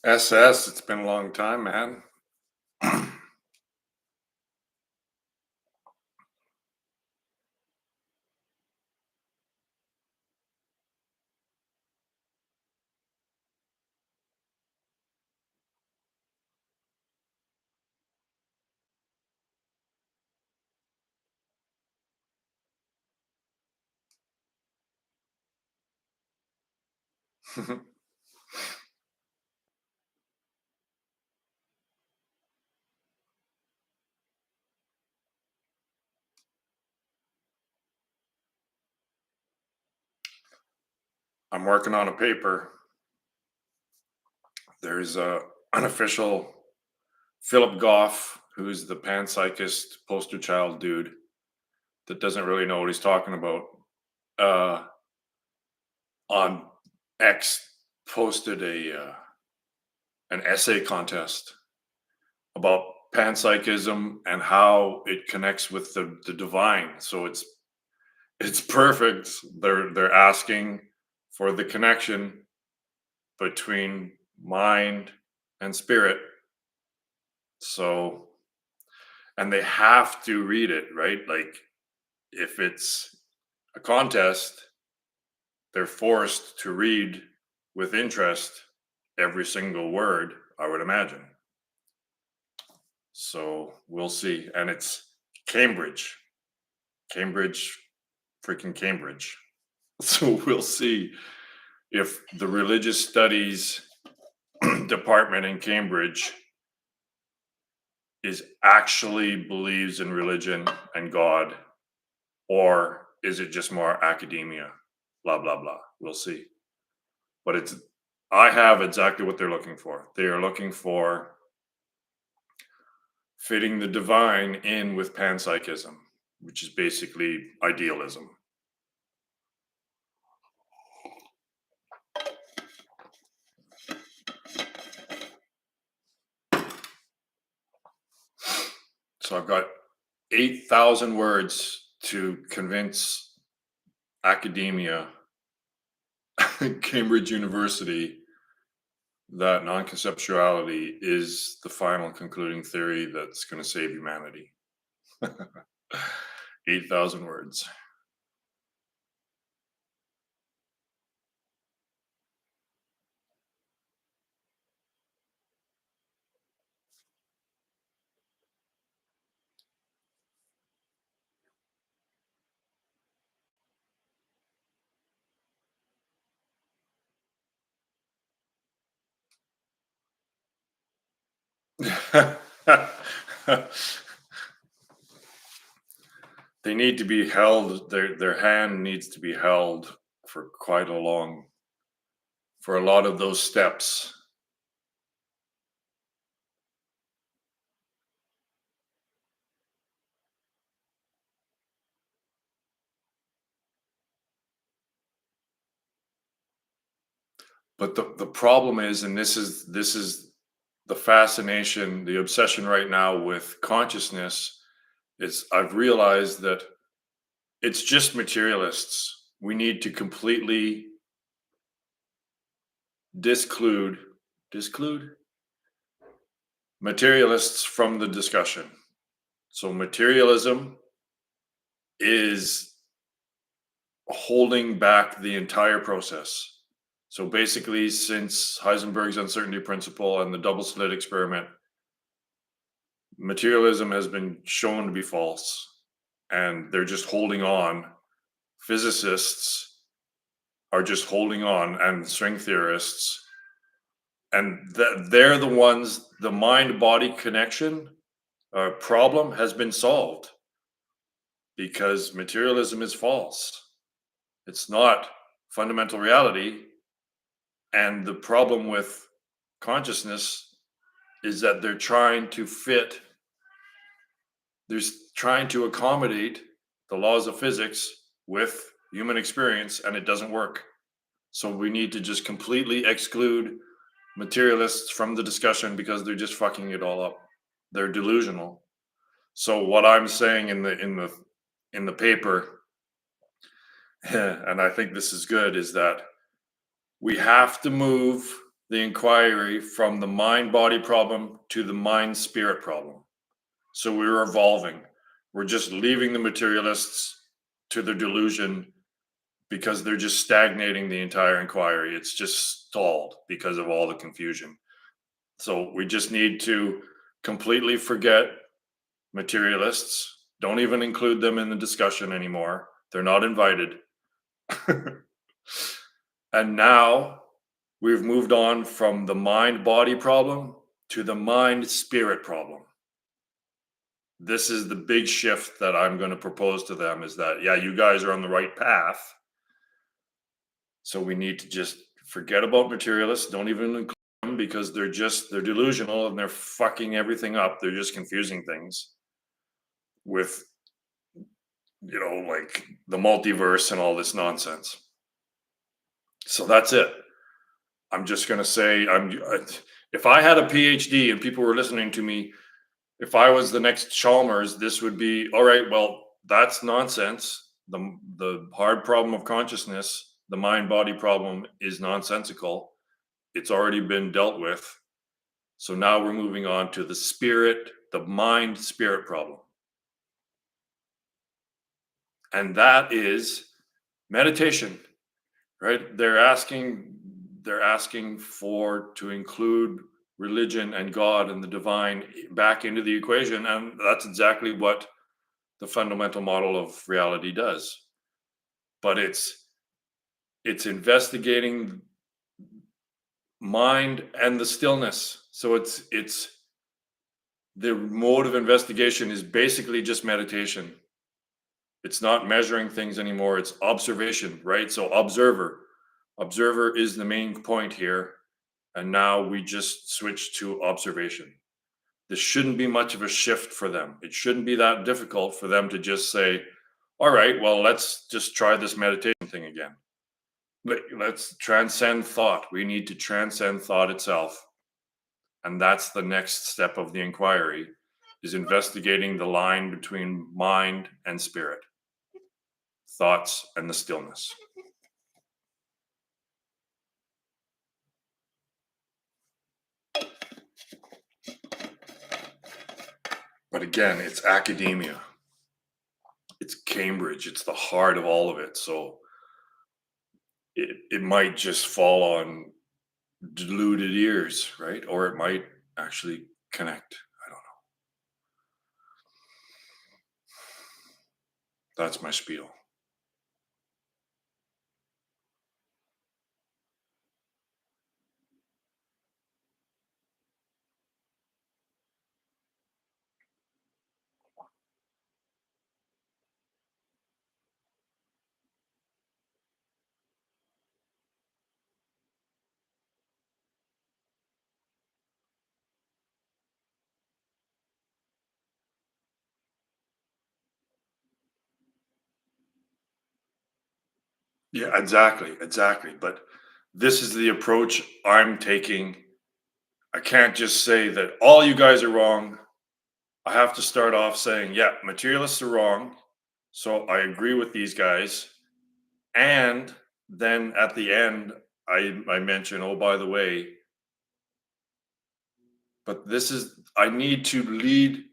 SS, it's been a long time, man. I'm working on a paper. There's a unofficial Philip Goff, who's the panpsychist poster child dude that doesn't really know what he's talking about. Uh, on X, posted an essay contest about panpsychism and how it connects with the divine. So it's perfect. They're asking for the connection between mind and spirit. So, and they have to read it, right? Like, if it's a contest, they're forced to read with interest every single word, I would imagine. So we'll see. And it's Cambridge, Cambridge, freaking Cambridge. So we'll see if the religious studies department in Cambridge is actually believes in religion and God, or is it just more academia? Blah blah blah. We'll see. But I have exactly what they're looking for. They are looking for fitting the divine in with panpsychism, which is basically idealism. So I've got 8,000 words to convince academia, Cambridge University, that non-conceptuality is the final concluding theory that's going to save humanity. 8,000 words. They need to be held, their hand needs to be held for quite a long, for a lot of those steps. But the problem is, and this is the fascination, the obsession right now with consciousness, is I've realized that it's just materialists. We need to completely disclude disclude materialists from the discussion. So materialism is holding back the entire process. So basically, since Heisenberg's uncertainty principle and the double slit experiment, materialism has been shown to be false, and they're just holding on. Physicists are just holding on, and string theorists, and they're the ones, the mind body connection problem has been solved because materialism is false. It's not fundamental reality. And the problem with consciousness is that they're trying to trying to accommodate the laws of physics with human experience, and it doesn't work. So we need to just completely exclude materialists from the discussion because they're just fucking it all up. They're delusional. So what I'm saying in the paper, and I think this is good, is that we have to move the inquiry from the mind body problem to the mind spirit problem. So we're evolving. We're just leaving the materialists to their delusion because they're just stagnating the entire inquiry. It's just stalled because of all the confusion. So we just need to completely forget materialists. Don't even include them in the discussion anymore. They're not invited. And now we've moved on from the mind body problem to the mind spirit problem. This is the big shift that I'm going to propose to them, is that, yeah, you guys are on the right path. So we need to just forget about materialists. Don't even include them, because they're delusional and they're fucking everything up. They're just confusing things with, like the multiverse and all this nonsense. So that's it. I'm just going to say, if I had a PhD and people were listening to me, if I was the next Chalmers, this would be, all right, well, that's nonsense. The hard problem of consciousness, the mind body problem, is nonsensical. It's already been dealt with. So now we're moving on to the mind spirit problem. And that is meditation, right? They're asking to include religion and God and the divine back into the equation. And that's exactly what the fundamental model of reality does. But it's investigating mind and the stillness. So it's the mode of investigation is basically just meditation. It's not measuring things anymore. It's observation, right? So observer is the main point here. And now we just switch to observation. This shouldn't be much of a shift for them. It shouldn't be that difficult for them to just say, all right, well, let's just try this meditation thing again. Let's transcend thought. We need to transcend thought itself. And that's the next step of the inquiry, is investigating the line between mind and spirit, thoughts and the stillness. But again, it's academia. It's Cambridge. It's the heart of all of it. So it might just fall on deluded ears, right? Or it might actually connect. I don't know. That's my spiel. Yeah, exactly. But this is the approach I'm taking. I can't just say that all you guys are wrong. I have to start off saying, yeah, materialists are wrong. So I agree with these guys. And then at the end, I mention, oh, by the way, but I need to lead.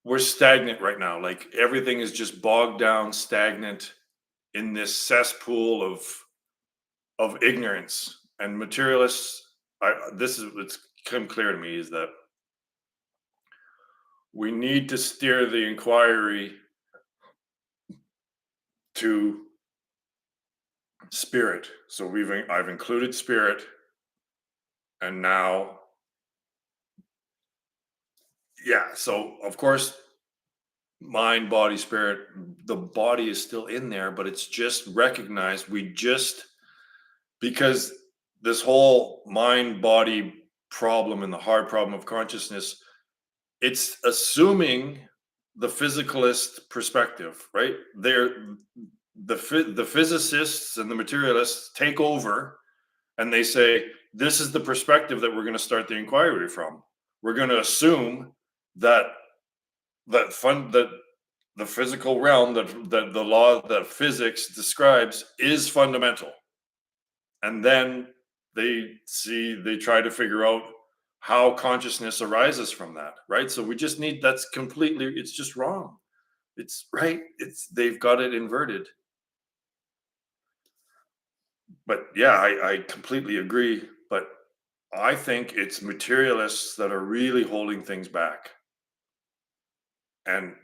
We're stagnant right now. Like everything is just bogged down, stagnant in this cesspool of ignorance. And materialists, it's come clear to me, is that we need to steer the inquiry to spirit. So I've included spirit, and now, yeah. So of course, mind, body, spirit. The body is still in there, but it's just recognized. Because this whole mind body problem and the hard problem of consciousness, it's assuming the physicalist perspective, right? The physicists and the materialists take over, and they say, this is the perspective that we're going to start the inquiry from. We're going to assume that the physical realm, that the law that physics describes, is fundamental. And then they try to figure out how consciousness arises from that, right? So we just need, that's completely, it's just wrong. It's right. It's, they've got it inverted. But yeah, I completely agree. But I think it's materialists that are really holding things back. And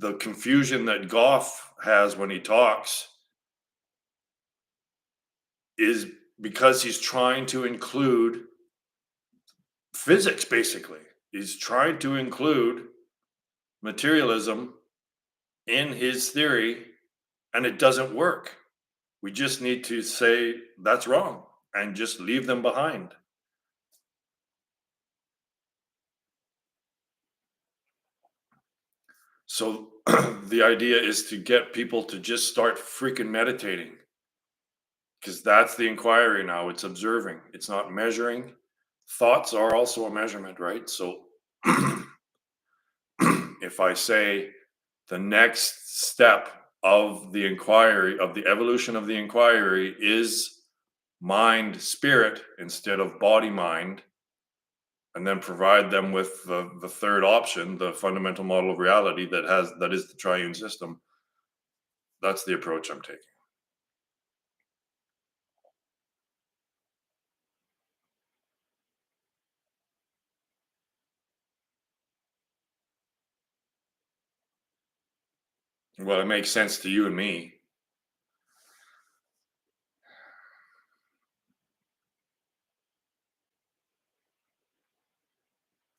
the confusion that Goff has when he talks is because he's trying to include physics, basically. He's trying to include materialism in his theory, and it doesn't work. We just need to say that's wrong and just leave them behind. So the idea is to get people to just start freaking meditating, because that's the inquiry now. It's observing, it's not measuring. Thoughts are also a measurement, right? So if I say the next step of the inquiry, of the evolution of the inquiry, is mind spirit instead of body mind, and then provide them with the third option, the fundamental model of reality that is the triune system, that's the approach I'm taking. Well, it makes sense to you and me.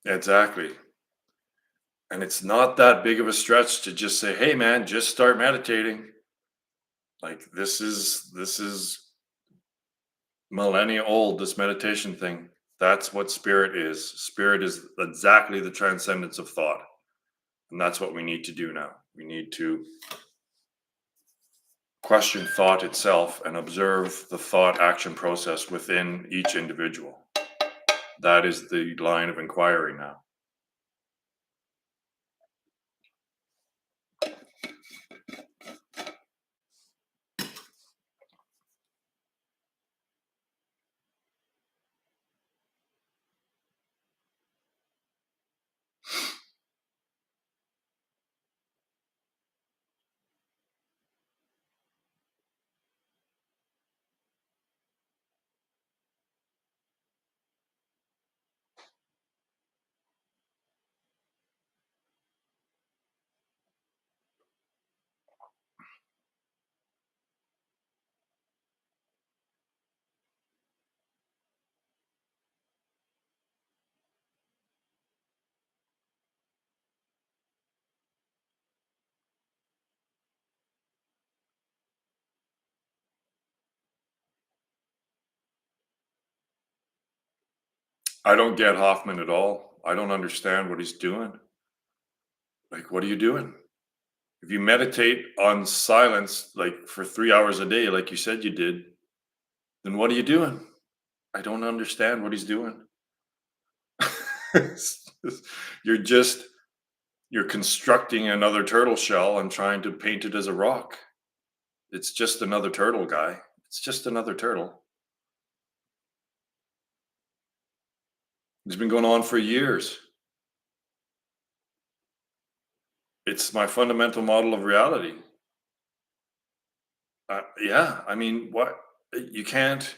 Exactly. And it's not that big of a stretch to just say, hey man, just start meditating. Like this is millennia old, this meditation thing. That's what spirit is. Spirit is exactly the transcendence of thought. And that's what we need to do now. We need to question thought itself and observe the thought action process within each individual. That is the line of inquiry now. I don't get Hoffman at all. I don't understand what he's doing. Like, what are you doing? If you meditate on silence, like for 3 hours a day, like you said you did, then what are you doing? I don't understand what he's doing. you're just you're constructing another turtle shell and trying to paint it as a rock. It's just another turtle, guy. It's just another turtle. It's been going on for years. It's my fundamental model of reality. Yeah, I mean, what, you can't.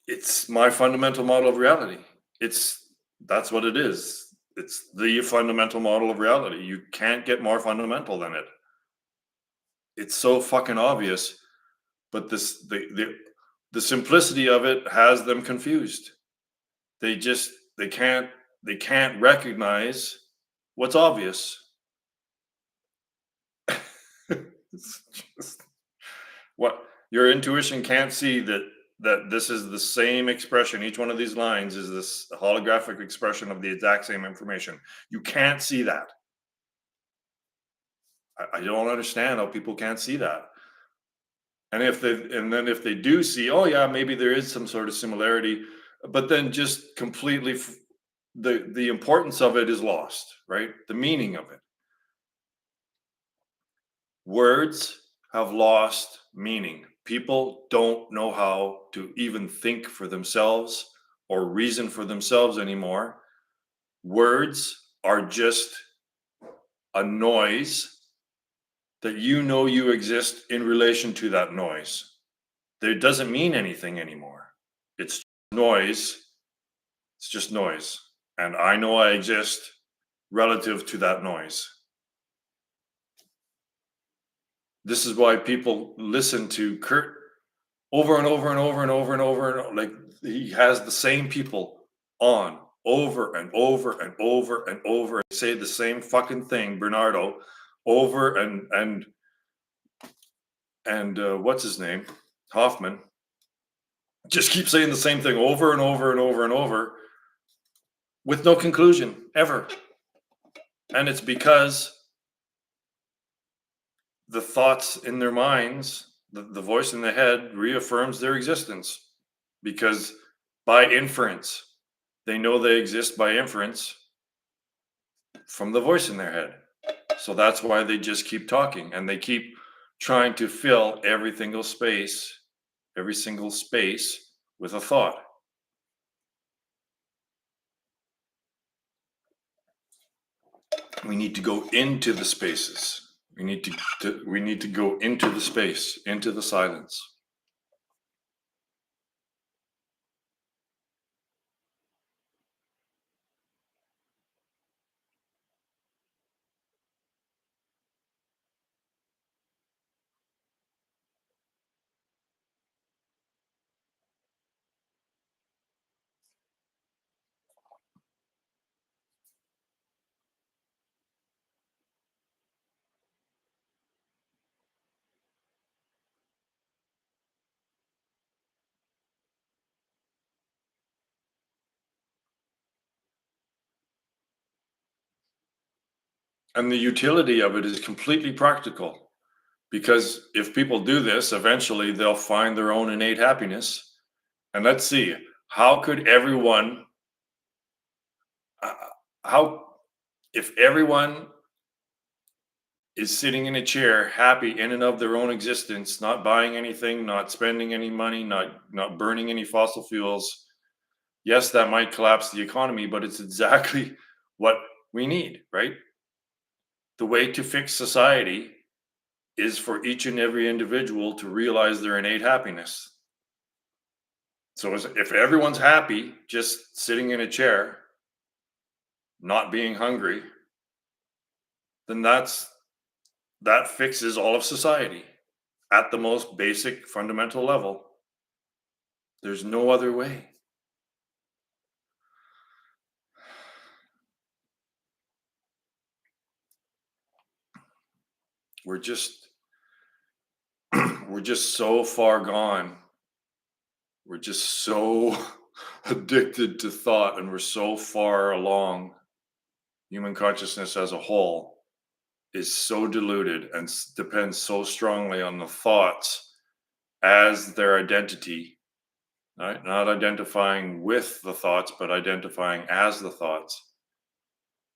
It's my fundamental model of reality. It's That's what it is. It's the fundamental model of reality. You can't get more fundamental than it. It's so fucking obvious, but the simplicity of it has them confused. They just they can't recognize what's obvious. It's just, what your intuition can't see, that this is the same expression. Each one of these lines is this holographic expression of the exact same information. You can't see that. I don't understand how people can't see that. And then if they do see, oh yeah, maybe there is some sort of similarity, but then just completely the importance of it is lost, right? The meaning of it. Words have lost meaning, People don't know how to even think for themselves or reason for themselves anymore. Words are just a noise that you exist in relation to that noise. It doesn't mean anything anymore. It's noise. It's just noise. And I know I exist relative to that noise. This is why people listen to Kurt over and over and over and over and over and like he has the same people on over and over and over and over and say the same fucking thing, Bernardo, over and what's his name? Hoffman. Just keep saying the same thing over and over and over and over with no conclusion ever. And it's because the thoughts in their minds, the voice in the head reaffirms their existence because by inference, they know they exist by inference from the voice in their head. So that's why they just keep talking and they keep trying to fill every single space with a thought. We need to go into the spaces. We need to go into the space, into the silence. And the utility of it is completely practical because if people do this, eventually they'll find their own innate happiness. And let's see, how could everyone, uh, how, if everyone is sitting in a chair, happy in and of their own existence, not buying anything, not spending any money, not burning any fossil fuels, yes, that might collapse the economy, but it's exactly what we need, right? The way to fix society is for each and every individual to realize their innate happiness. So if everyone's happy just sitting in a chair, not being hungry, then that fixes all of society at the most basic fundamental level. There's no other way. We're just we're just so far gone. We're just so addicted to thought and we're so far along. Human consciousness as a whole is so diluted and depends so strongly on the thoughts as their identity, right? Not identifying with the thoughts, but identifying as the thoughts.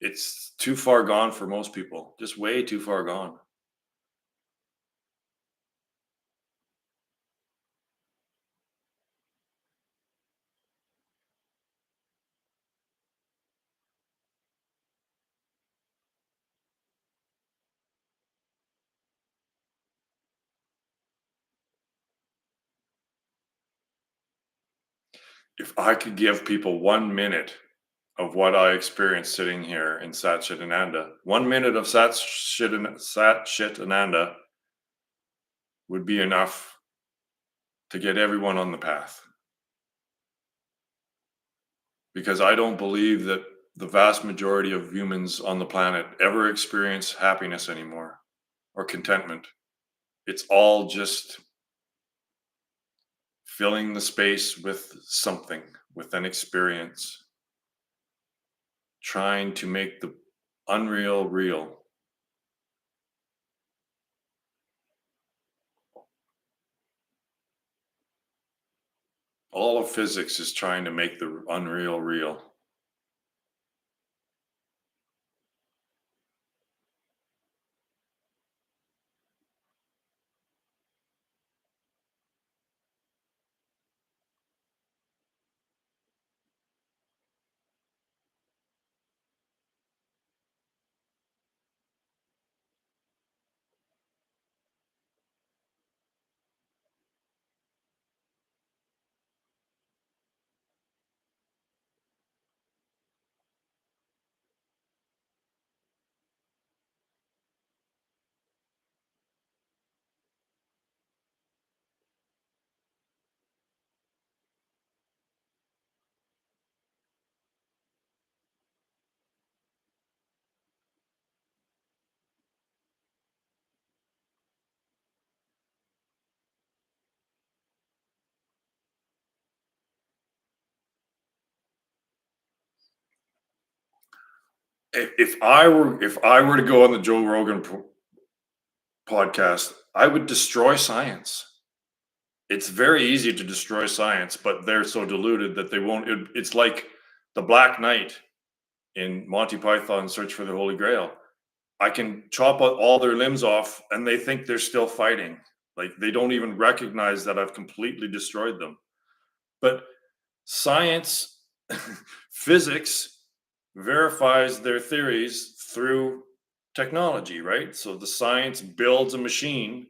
It's too far gone for most people, just way too far gone. If I could give people 1 minute of what I experienced sitting here in Sat Chit Ananda, 1 minute of Sat Chit Ananda would be enough to get everyone on the path. Because I don't believe that the vast majority of humans on the planet ever experience happiness anymore or contentment. It's all just filling the space with something, with an experience, trying to make the unreal real. All of physics is trying to make the unreal real. If I were to go on the Joe Rogan podcast, I would destroy science. It's very easy to destroy science, but they're so deluded that they won't. It's like the Black Knight in Monty Python Search for the Holy Grail. I can chop all their limbs off and they think they're still fighting. Like they don't even recognize that I've completely destroyed them. But science, physics verifies their theories through technology, right? So the science builds a machine,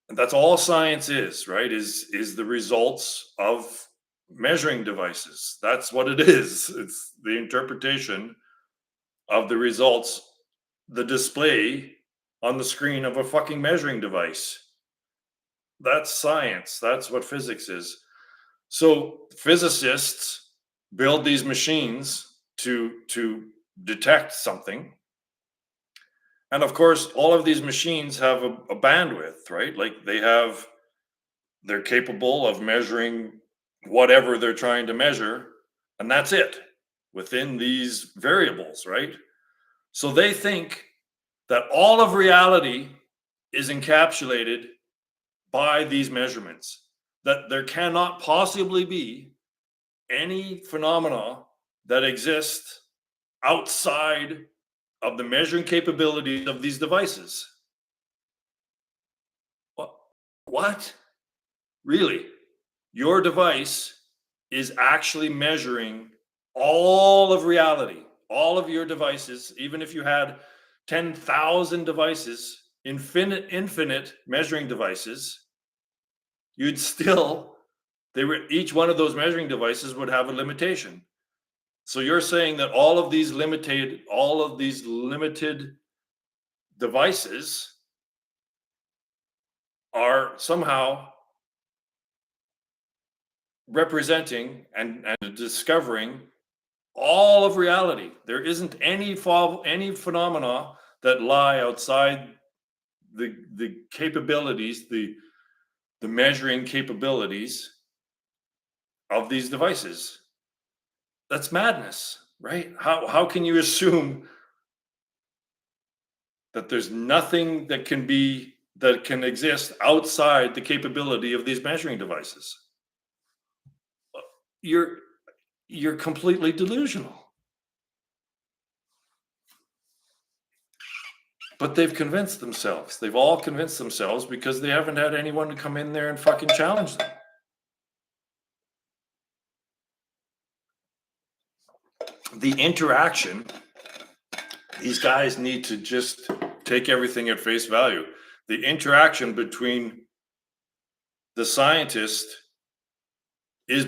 and that's all science is, right? Is the results of measuring devices. That's what it is. It's the interpretation of the results, the display on the screen of a fucking measuring device. That's science. That's what physics is. So physicists build these machines to detect something. And of course, all of these machines have a bandwidth, right? Like they're capable of measuring whatever they're trying to measure, and that's it within these variables, right? So they think that all of reality is encapsulated by these measurements, that there cannot possibly be any phenomena that exist outside of the measuring capabilities of these devices. What? What? Really? Your device is actually measuring all of reality, all of your devices, even if you had 10,000 devices, infinite measuring devices, you'd still, each one of those measuring devices would have a limitation. So you're saying that all of these limited devices are somehow representing and discovering all of reality. There isn't any phenomena that lie outside the capabilities, the measuring capabilities of these devices. That's madness, right? How can you assume that there's nothing that can exist outside the capability of these measuring devices? You're you're completely delusional. But they've convinced themselves. They've all convinced themselves because they haven't had anyone to come in there and fucking challenge them. The interaction, these guys need to just take everything at face value. The interaction between the scientist is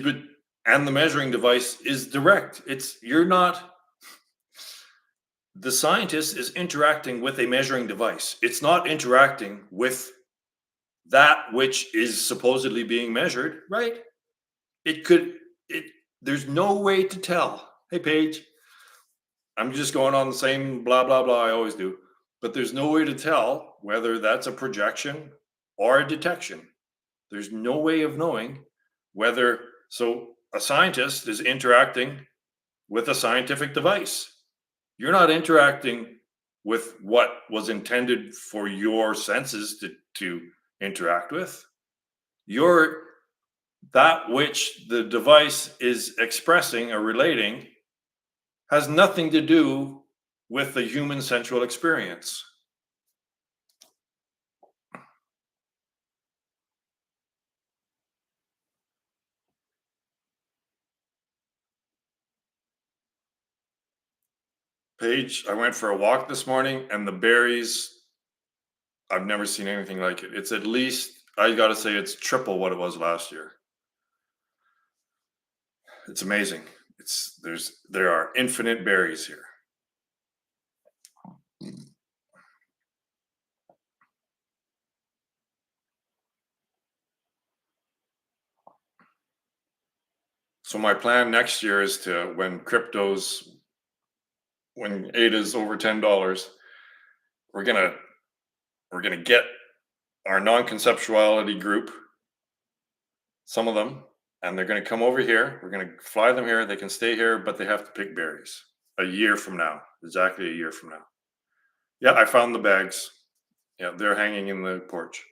and the measuring device is direct. The scientist is interacting with a measuring device. It's not interacting with that which is supposedly being measured, right? It could, it, there's no way to tell. Hey, Paige, I'm just going on the same blah, blah, blah I always do. But there's no way to tell whether that's a projection or a detection. There's no way of knowing whether, so a scientist is interacting with a scientific device. You're not interacting with what was intended for your senses to interact with. That which the device is expressing or relating has nothing to do with the human sensual experience. Paige, I went for a walk this morning and the berries, I've never seen anything like it. It's at least, I got to say, it's triple what it was last year. It's amazing. There are infinite berries here. So my plan next year is to, when ADA's over $10, we're gonna get our non-conceptuality group, some of them, and they're gonna come over here. We're gonna fly them here. They can stay here, but they have to pick berries. A year from now, exactly a year from now. Yeah, I found the bags. Yeah, they're hanging in the porch.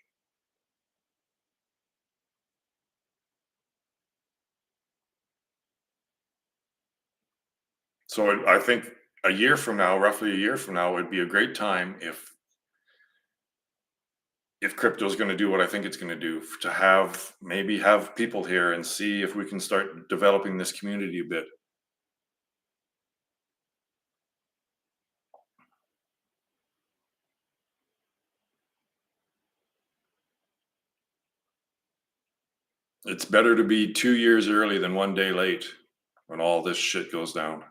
So I think a year from now, roughly a year from now, would be a great time if crypto is going to do what I think it's going to do, to have maybe have people here and see if we can start developing this community a bit. It's better to be 2 years early than one day late when all this shit goes down.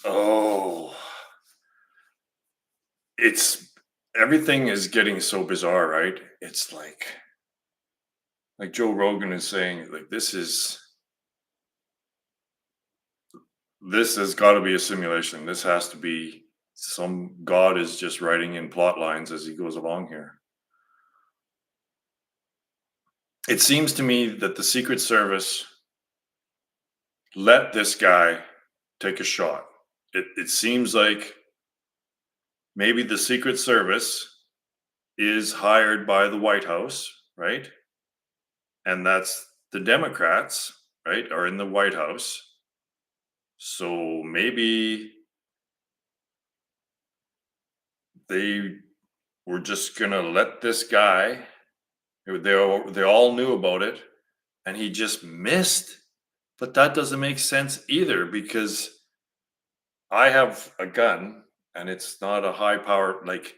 Oh, it's everything is getting so bizarre, right? It's like Joe Rogan is saying, like this has got to be a simulation. This has to be some god is just writing in plot lines as he goes along here. It seems to me that the Secret Service let this guy take a shot. It seems like maybe the Secret Service is hired by the White House, right? And that's the Democrats, right, are in the White House. So maybe they were just gonna let this guy. They all knew about it, and he just missed. But that doesn't make sense either because I have a gun, and it's not a high power. Like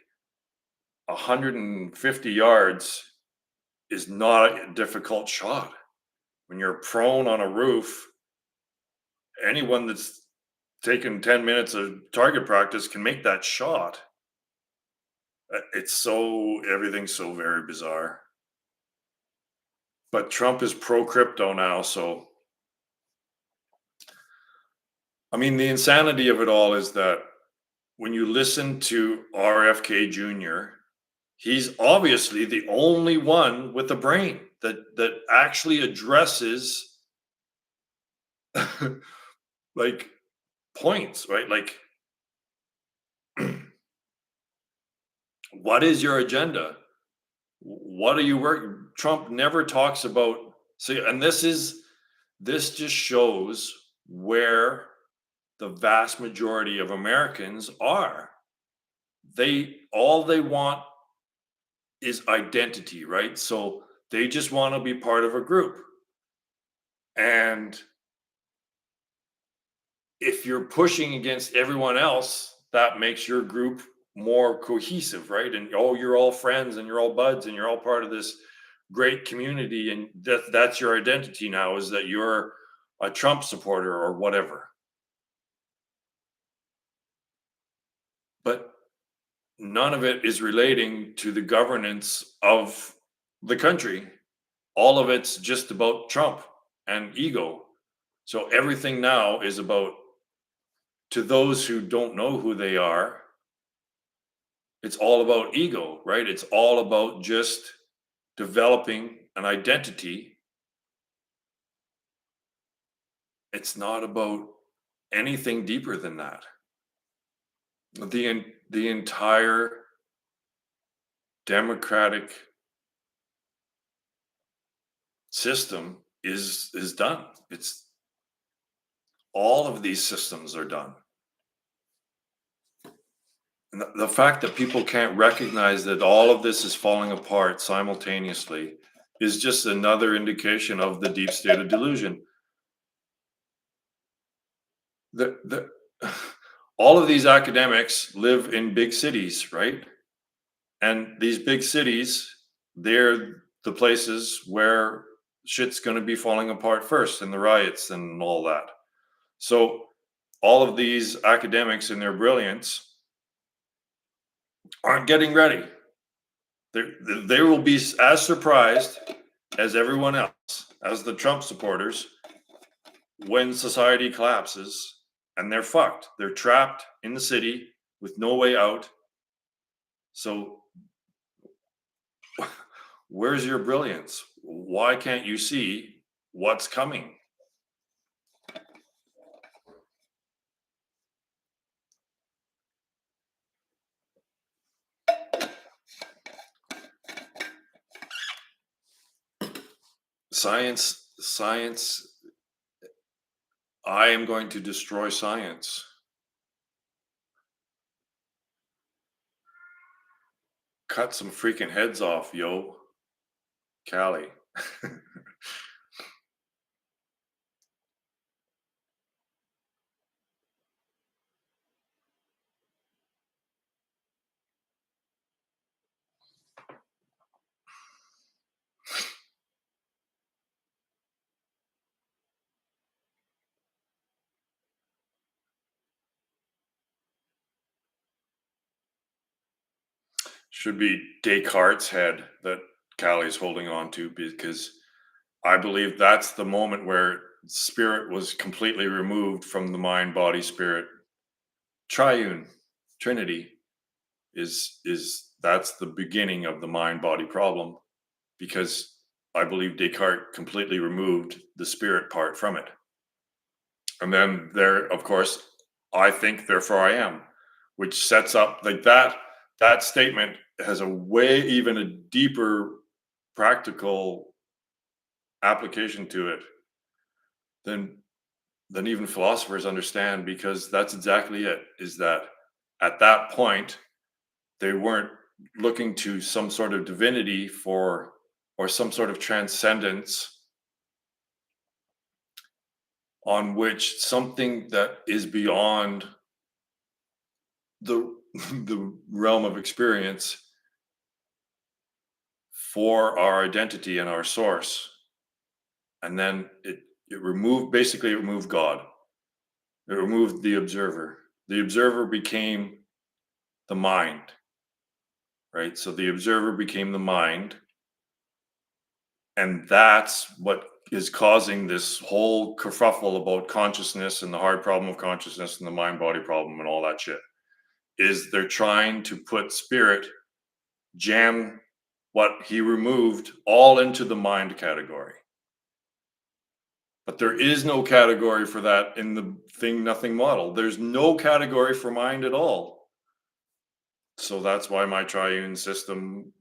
150 yards is not a difficult shot. When you're prone on a roof, anyone that's taken 10 minutes of target practice can make that shot. It's so everything's so very bizarre. But Trump is pro crypto now, so I mean the insanity of it all is that when you listen to RFK Jr., he's obviously the only one with a brain that actually addresses like points, right? Like what is your agenda? What are you working? Trump never talks about. See, and this just shows where the vast majority of Americans are. They want is identity, right? So they just want to be part of a group. And if you're pushing against everyone else, that makes your group more cohesive, right? And oh, you're all friends and you're all buds and you're all part of this great community. And that's your identity now is that you're a Trump supporter or whatever. But none of it is relating to the governance of the country. All of it's just about Trump and ego. So everything now is about, to those who don't know who they are, it's all about ego, right? It's all about just developing an identity. It's not about anything deeper than that. The entire democratic system is done. It's all of these systems are done. And the fact that people can't recognize that all of this is falling apart simultaneously is just another indication of the deep state of delusion. The all of these academics live in big cities, right? And these big cities, they're the places where shit's going to be falling apart first, and the riots and all that. So all of these academics in their brilliance aren't getting ready. They will be as surprised as everyone else, as the Trump supporters, when society collapses and they're fucked. They're trapped in the city with no way out. So where's your brilliance? Why can't you see what's coming? Science, I am going to destroy science. Cut some freaking heads off, yo. Callie. Should be Descartes' head that Callie's holding on to, because I believe that's the moment where spirit was completely removed from the mind, body, spirit. Triune, Trinity is that's the beginning of the mind body problem, because I believe Descartes completely removed the spirit part from it. And then there, of course, I think, therefore I am, which sets up like that statement has a way even a deeper practical application to it than even philosophers understand, because that's exactly it, is that at that point they weren't looking to some sort of divinity for, or some sort of transcendence on which something that is beyond the the realm of experience for our identity and our source. And then it removed, basically it removed God. It removed the observer. The observer became the mind, right? So the observer became the mind, and that's what is causing this whole kerfuffle about consciousness and the hard problem of consciousness and the mind body problem and all that shit. Is they're trying to put spirit, jam what he removed all into the mind category. But there is no category for that in the thing nothing model. There's no category for mind at all. So that's why my triune system,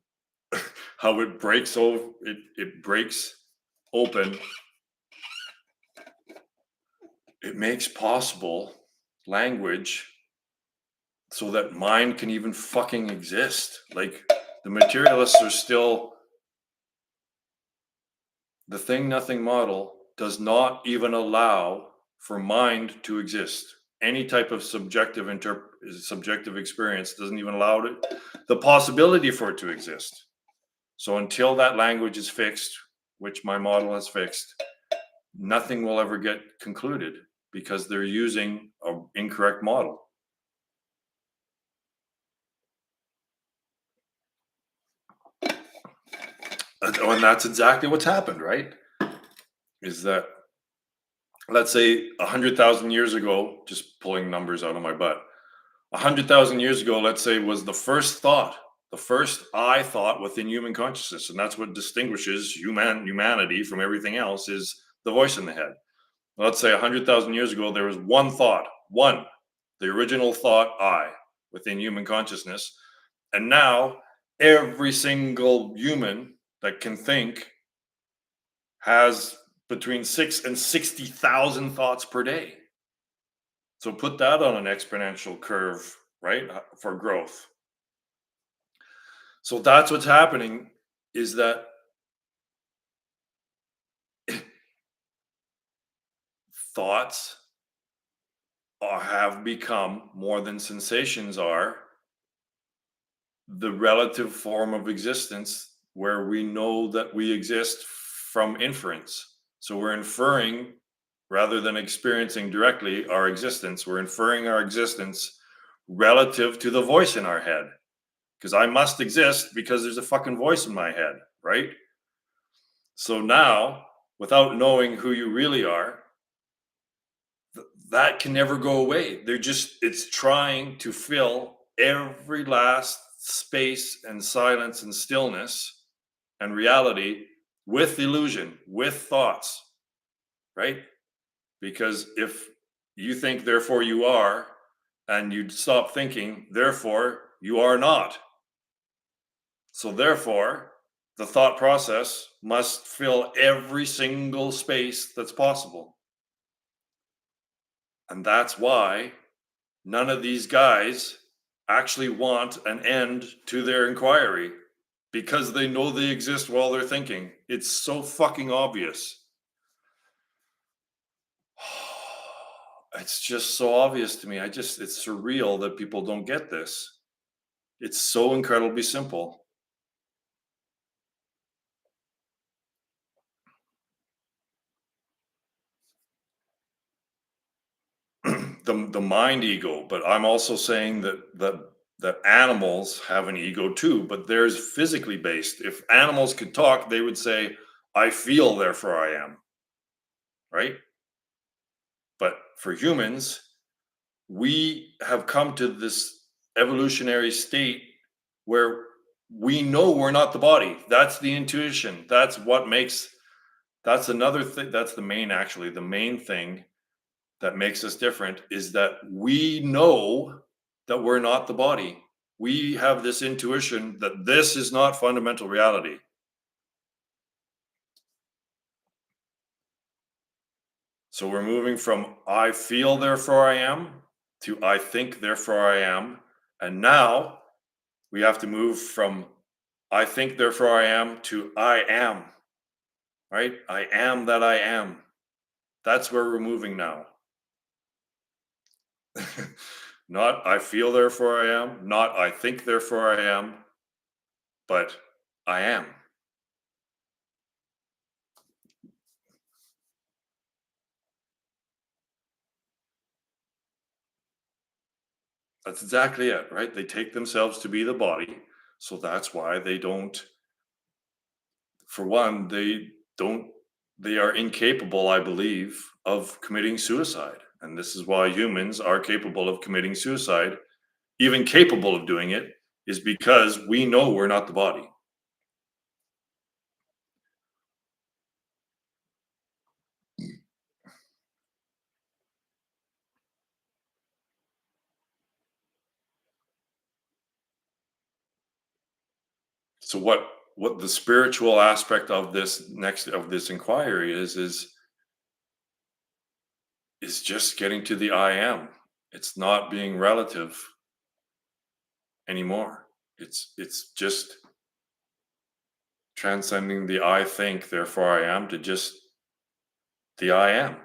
how it breaks over, it breaks open. It makes possible language so that mind can even fucking exist. Like, the materialists are still, the thing nothing model does not even allow for mind to exist. Any type of subjective experience doesn't even allow it, the possibility for it to exist. So until that language is fixed, which my model has fixed, nothing will ever get concluded, because they're using an incorrect model. And that's exactly what's happened, right? Is that, let's say 100,000 years ago, just pulling numbers out of my butt, 100,000 years ago, let's say, was the first thought, the first I thought within human consciousness. And that's what distinguishes humanity from everything else, is the voice in the head. Let's say 100,000 years ago, there was one thought, one, the original thought, I, within human consciousness. And now every single human that can think has between 6 and 60,000 thoughts per day. So put that on an exponential curve, right? For growth. So that's what's happening, is that thoughts have become, more than sensations are, the relative form of existence where we know that we exist from inference. So we're inferring, rather than experiencing directly our existence, we're inferring our existence relative to the voice in our head. Because I must exist because there's a fucking voice in my head, right? So now, without knowing who you really are, that can never go away. It's trying to fill every last space and silence and stillness and reality with illusion, with thoughts, right? Because if you think, therefore you are, and you stop thinking, therefore you are not. So, therefore, the thought process must fill every single space that's possible. And that's why none of these guys actually want an end to their inquiry, because they know they exist while they're thinking. It's so fucking obvious. It's just so obvious to me. It's surreal that people don't get this. It's so incredibly simple. The mind ego, but I'm also saying that animals have an ego too, but theirs physically based. If animals could talk, they would say, I feel, therefore I am, right? But for humans, we have come to this evolutionary state where we know we're not the body. That's the intuition. That's another thing. That's the main thing that makes us different, is that we know that we're not the body. We have this intuition that this is not fundamental reality. So we're moving from I feel, therefore I am, to I think, therefore I am. And now we have to move from I think, therefore I am, to I am, right? I am that I am. That's where we're moving now. Not I feel, therefore I am, not I think, therefore I am, but I am. That's exactly it, right? They take themselves to be the body. So that's why they don't, for one, they are incapable, I believe, of committing suicide. And this is why humans are capable of committing suicide, even capable of doing it, is because we know we're not the body. So what the spiritual aspect of this inquiry is just getting to the I am. It's not being relative anymore. It's just transcending the I think, therefore I am, to just the I am.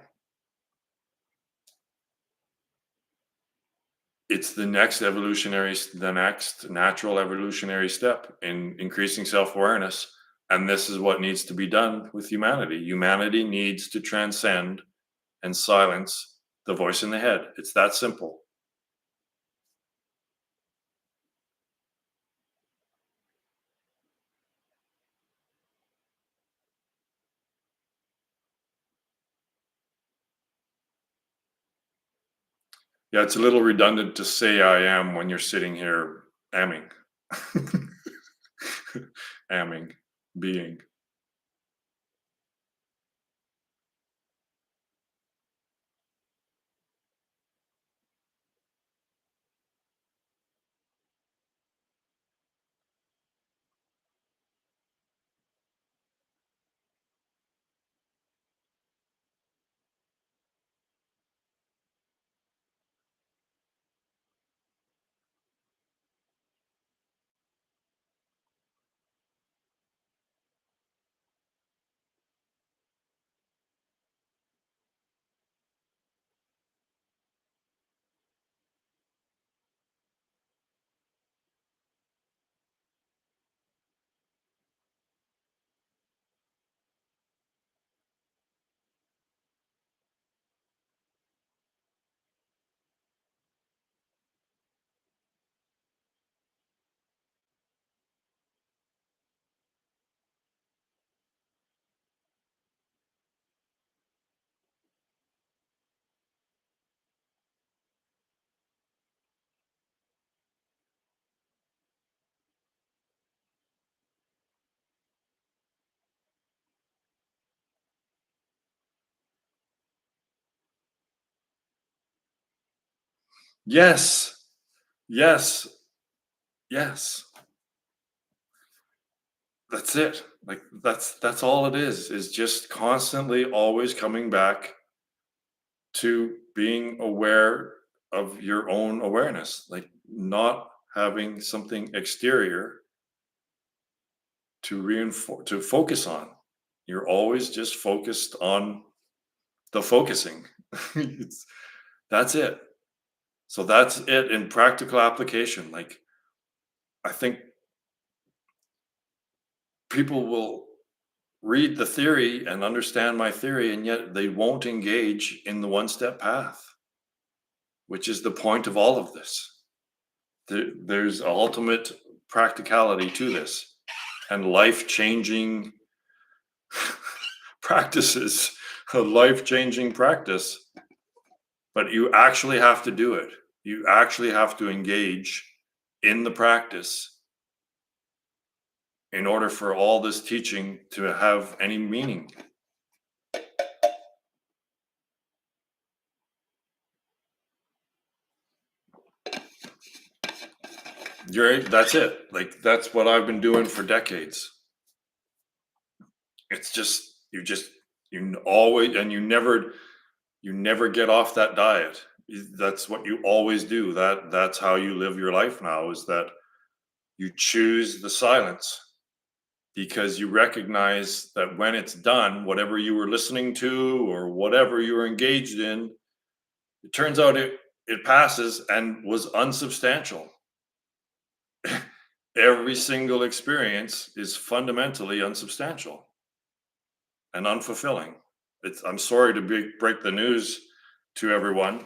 It's the next natural evolutionary step in increasing self-awareness. And this is what needs to be done with humanity. Humanity needs to transcend and silence the voice in the head. It's that simple. Yeah, it's a little redundant to say I am when you're sitting here amming. Amming, being. Yes. Yes. Yes. That's it. Like that's all it is just constantly always coming back to being aware of your own awareness, like not having something exterior to reinforce to focus on. You're always just focused on the focusing. It's, that's it. So that's it in practical application. Like I think people will read the theory and understand my theory, and yet they won't engage in the one step path, which is the point of all of this. There's ultimate practicality to this and life changing practices, a life changing practice. But you actually have to do it. You actually have to engage in the practice in order for all this teaching to have any meaning. You're right. That's it. Like that's what I've been doing for decades. It's just you always and you never get off that diet. That's what you always do. That's how you live your life now is that you choose the silence because you recognize that when it's done, whatever you were listening to or whatever you were engaged in, it turns out it passes and was unsubstantial. Every single experience is fundamentally unsubstantial and unfulfilling. I'm sorry to break the news to everyone,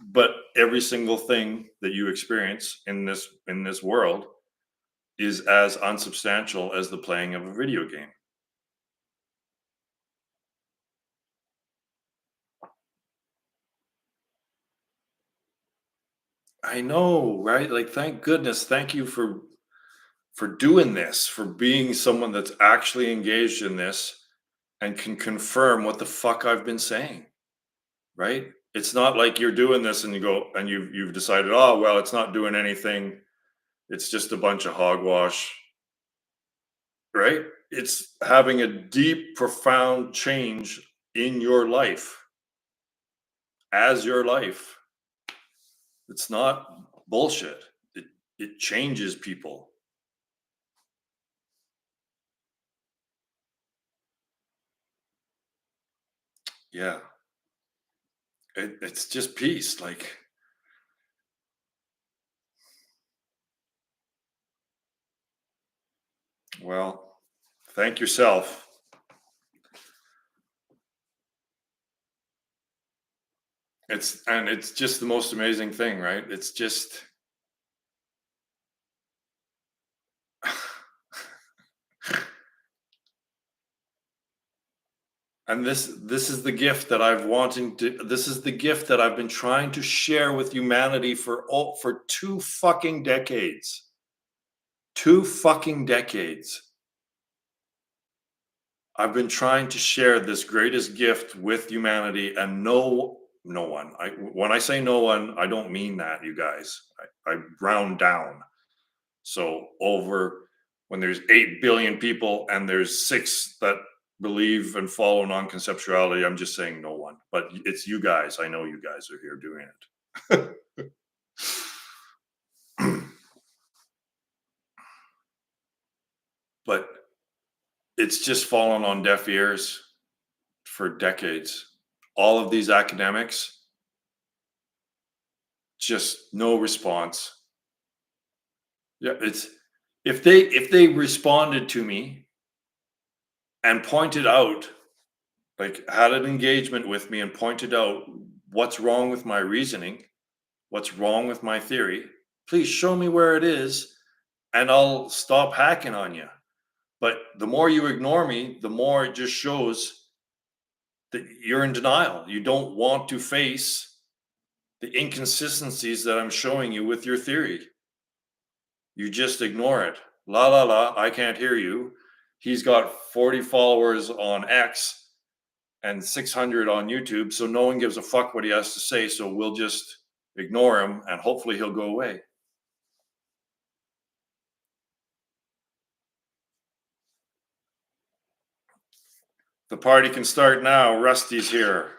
but every single thing that you experience in this world is as unsubstantial as the playing of a video game. I know, right? Like, thank goodness, thank you for doing this, for being someone that's actually engaged in this and can confirm what the fuck I've been saying, right? It's not like you're doing this and you go and you've decided, oh well, it's not doing anything. It's just a bunch of hogwash, right? It's having a deep, profound change in your life as your life. It's not bullshit. It changes people. Yeah. It's just peace. Like, well, thank yourself. It's just the most amazing thing, right? It's just and this is the gift that this is the gift that I've been trying to share with humanity for 2 fucking decades. 2 fucking decades. I've been trying to share this greatest gift with humanity and no one. When I say no one, I don't mean that, you guys. I round down. So over when there's 8 billion people and there's 6 that believe and follow non-conceptuality, I'm just saying no one. But it's you guys. I know you guys are here doing it. But it's just fallen on deaf ears for decades. All of these academics, just no response. Yeah, it's if they responded to me and pointed out, like had an engagement with me and pointed out what's wrong with my reasoning, what's wrong with my theory, please show me where it is and I'll stop hacking on you. But the more you ignore me, the more it just shows that you're in denial. You don't want to face the inconsistencies that I'm showing you with your theory. You just ignore it. La la la, I can't hear you. He's got 40 followers on X and 600 on YouTube. So no one gives a fuck what he has to say. So we'll just ignore him and hopefully he'll go away. The party can start now. Rusty's here.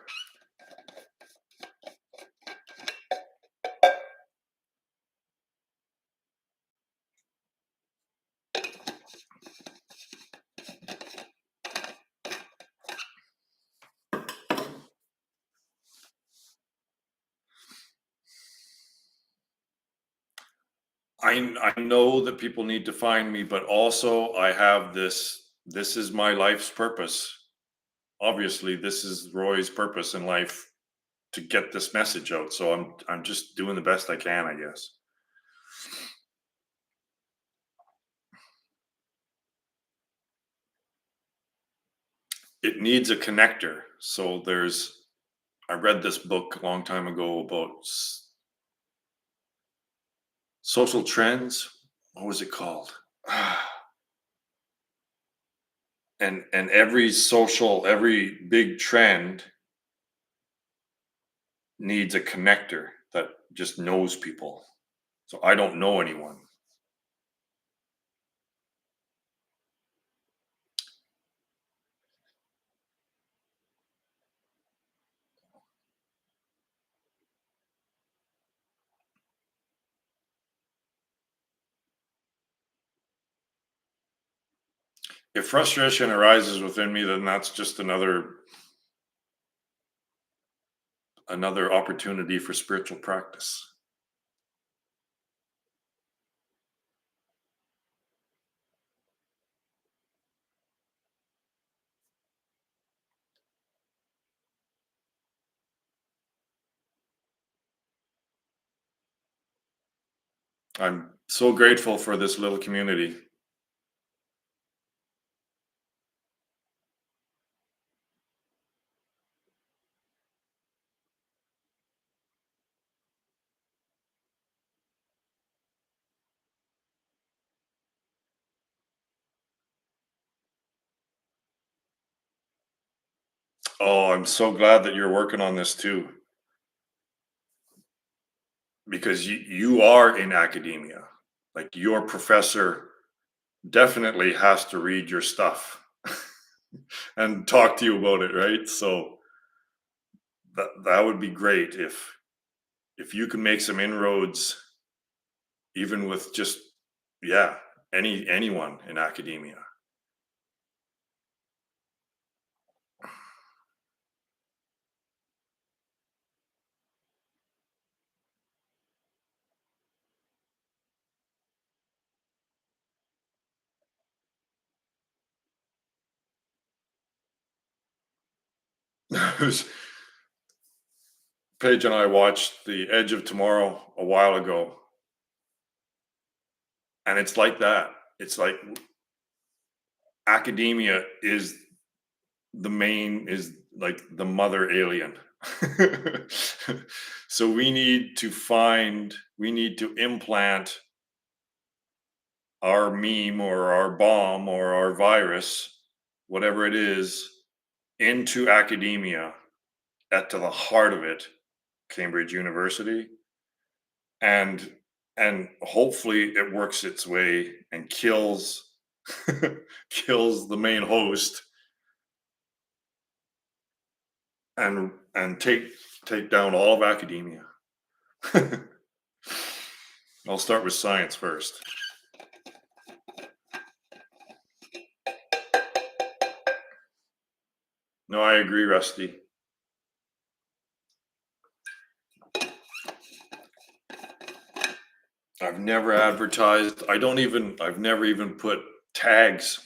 I know that people need to find me, but also I have this is my life's purpose. Obviously, this is Roy's purpose in life to get this message out. So I'm just doing the best I can, I guess. It needs a connector. So I read this book a long time ago about social trends. What was it called? And every big trend needs a connector that just knows people. So I don't know anyone. If frustration arises within me, then that's just another opportunity for spiritual practice. I'm so grateful for this little community. Oh, I'm so glad that you're working on this too, because you are in academia. Like your professor definitely has to read your stuff and talk to you about it, right? So that would be great if you can make some inroads, even with just yeah, anyone in academia. Paige and I watched The Edge of Tomorrow a while ago, and it's like that. It's like academia is like the mother alien. So we need to implant our meme or our bomb or our virus, whatever it is, into academia at to the heart of it, Cambridge University, and hopefully it works its way and kills kills the main host and take down all of academia. I'll start with science first. No, I agree, Rusty. I've never advertised. I've never even put tags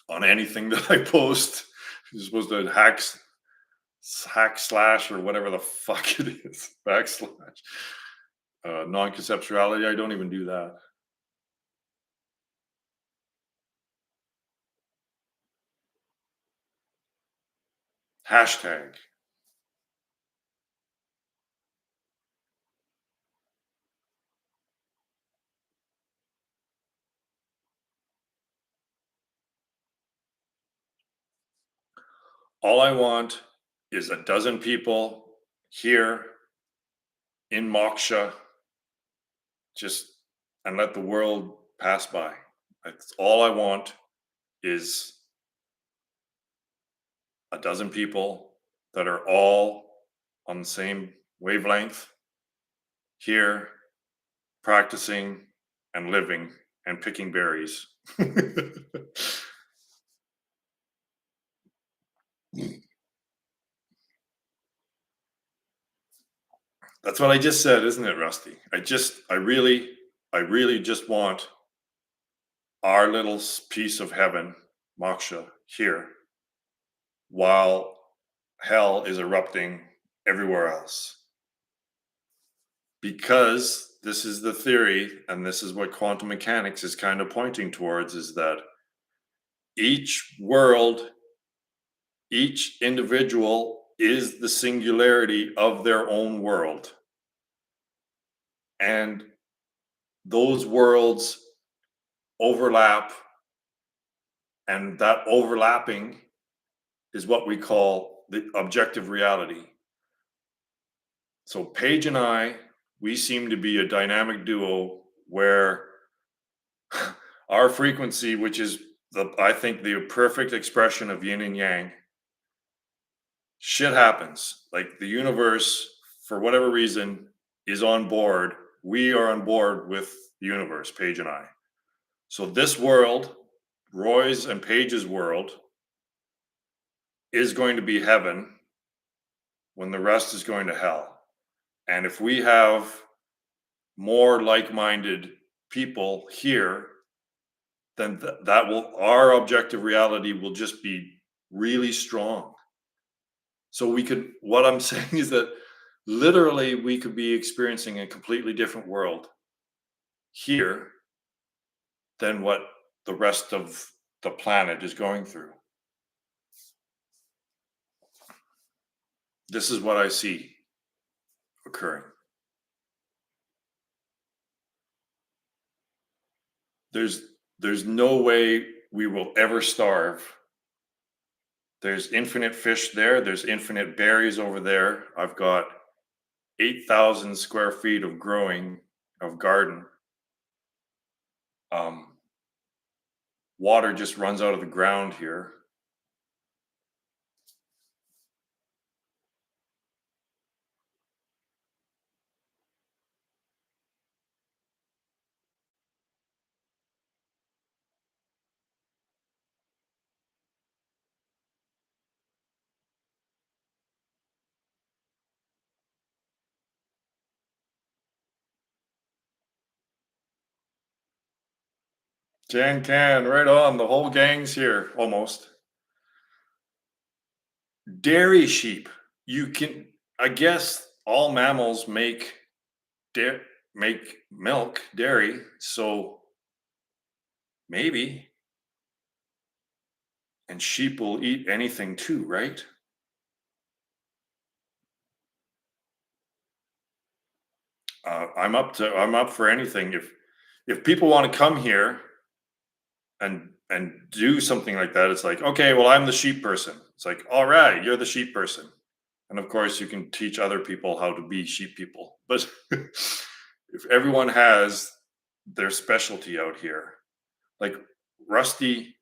on anything that I post. You're supposed to hack slash or whatever the fuck it is, backslash. Non-conceptuality, I don't even do that. Hashtag. All I want is a dozen people here in moksha, just and let the world pass by. That's all I want is a dozen people that are all on the same wavelength here, practicing and living and picking berries. That's what I just said, isn't it, Rusty? I really just want our little piece of heaven, moksha, here, while hell is erupting everywhere else. Because this is the theory, and this is what quantum mechanics is kind of pointing towards, is that each world, each individual is the singularity of their own world. And those worlds overlap, and that overlapping is what we call the objective reality. So Paige and I, we seem to be a dynamic duo where our frequency, which is I think the perfect expression of yin and yang, shit happens. Like the universe, for whatever reason, is on board. We are on board with the universe, Paige and I. So this world, Roy's and Paige's world, is going to be heaven when the rest is going to hell. And if we have more like-minded people here, then that will our objective reality will just be really strong. So we could what I'm saying is that literally we could be experiencing a completely different world here than what the rest of the planet is going through. This is what I see occurring. There's no way we will ever starve. There's infinite fish there. There's infinite berries over there. I've got 8,000 square feet of growing of garden. Water just runs out of the ground here. Jan Can, right on. The whole gang's here, almost. Dairy sheep. You can, I guess, all mammals make make milk, dairy. So maybe, and sheep will eat anything too, right? I'm up for anything. If people want to come here and do something like that, it's like, okay, well, I'm the sheep person. It's like, all right, you're the sheep person. And of course, you can teach other people how to be sheep people. But if everyone has their specialty out here, like Rusty,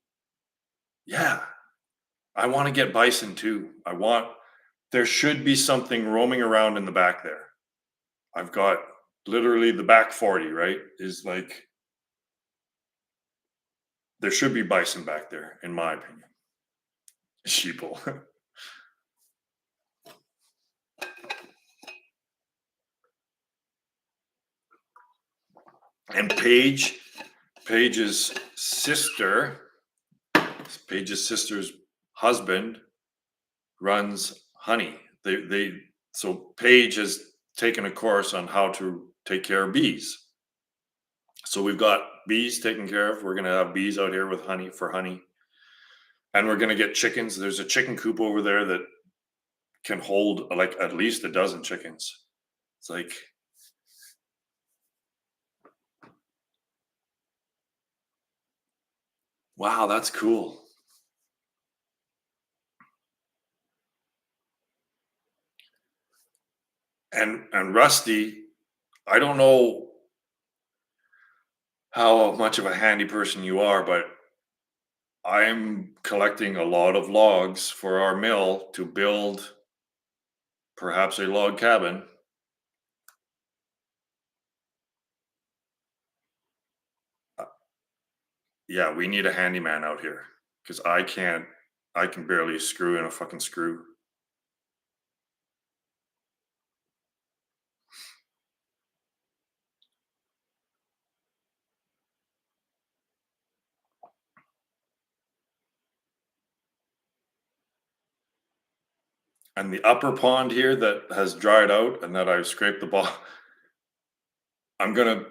yeah, I want to get bison too. There should be something roaming around in the back there. I've got literally the back 40, right? Is like, there should be bison back there, in my opinion. Sheeple. And Paige's sister's husband runs honey. So Paige has taken a course on how to take care of bees. So we've got bees taken care of. We're going to have bees out here with honey for honey. And we're going to get chickens. There's a chicken coop over there that can hold like at least a dozen chickens. It's like, wow, that's cool. And Rusty, I don't know how much of a handy person you are, but I'm collecting a lot of logs for our mill to build perhaps a log cabin. Uh, yeah, we need a handyman out here because I can barely screw in a fucking screw. And the upper pond here that has dried out and that I've scraped the bottom, I'm gonna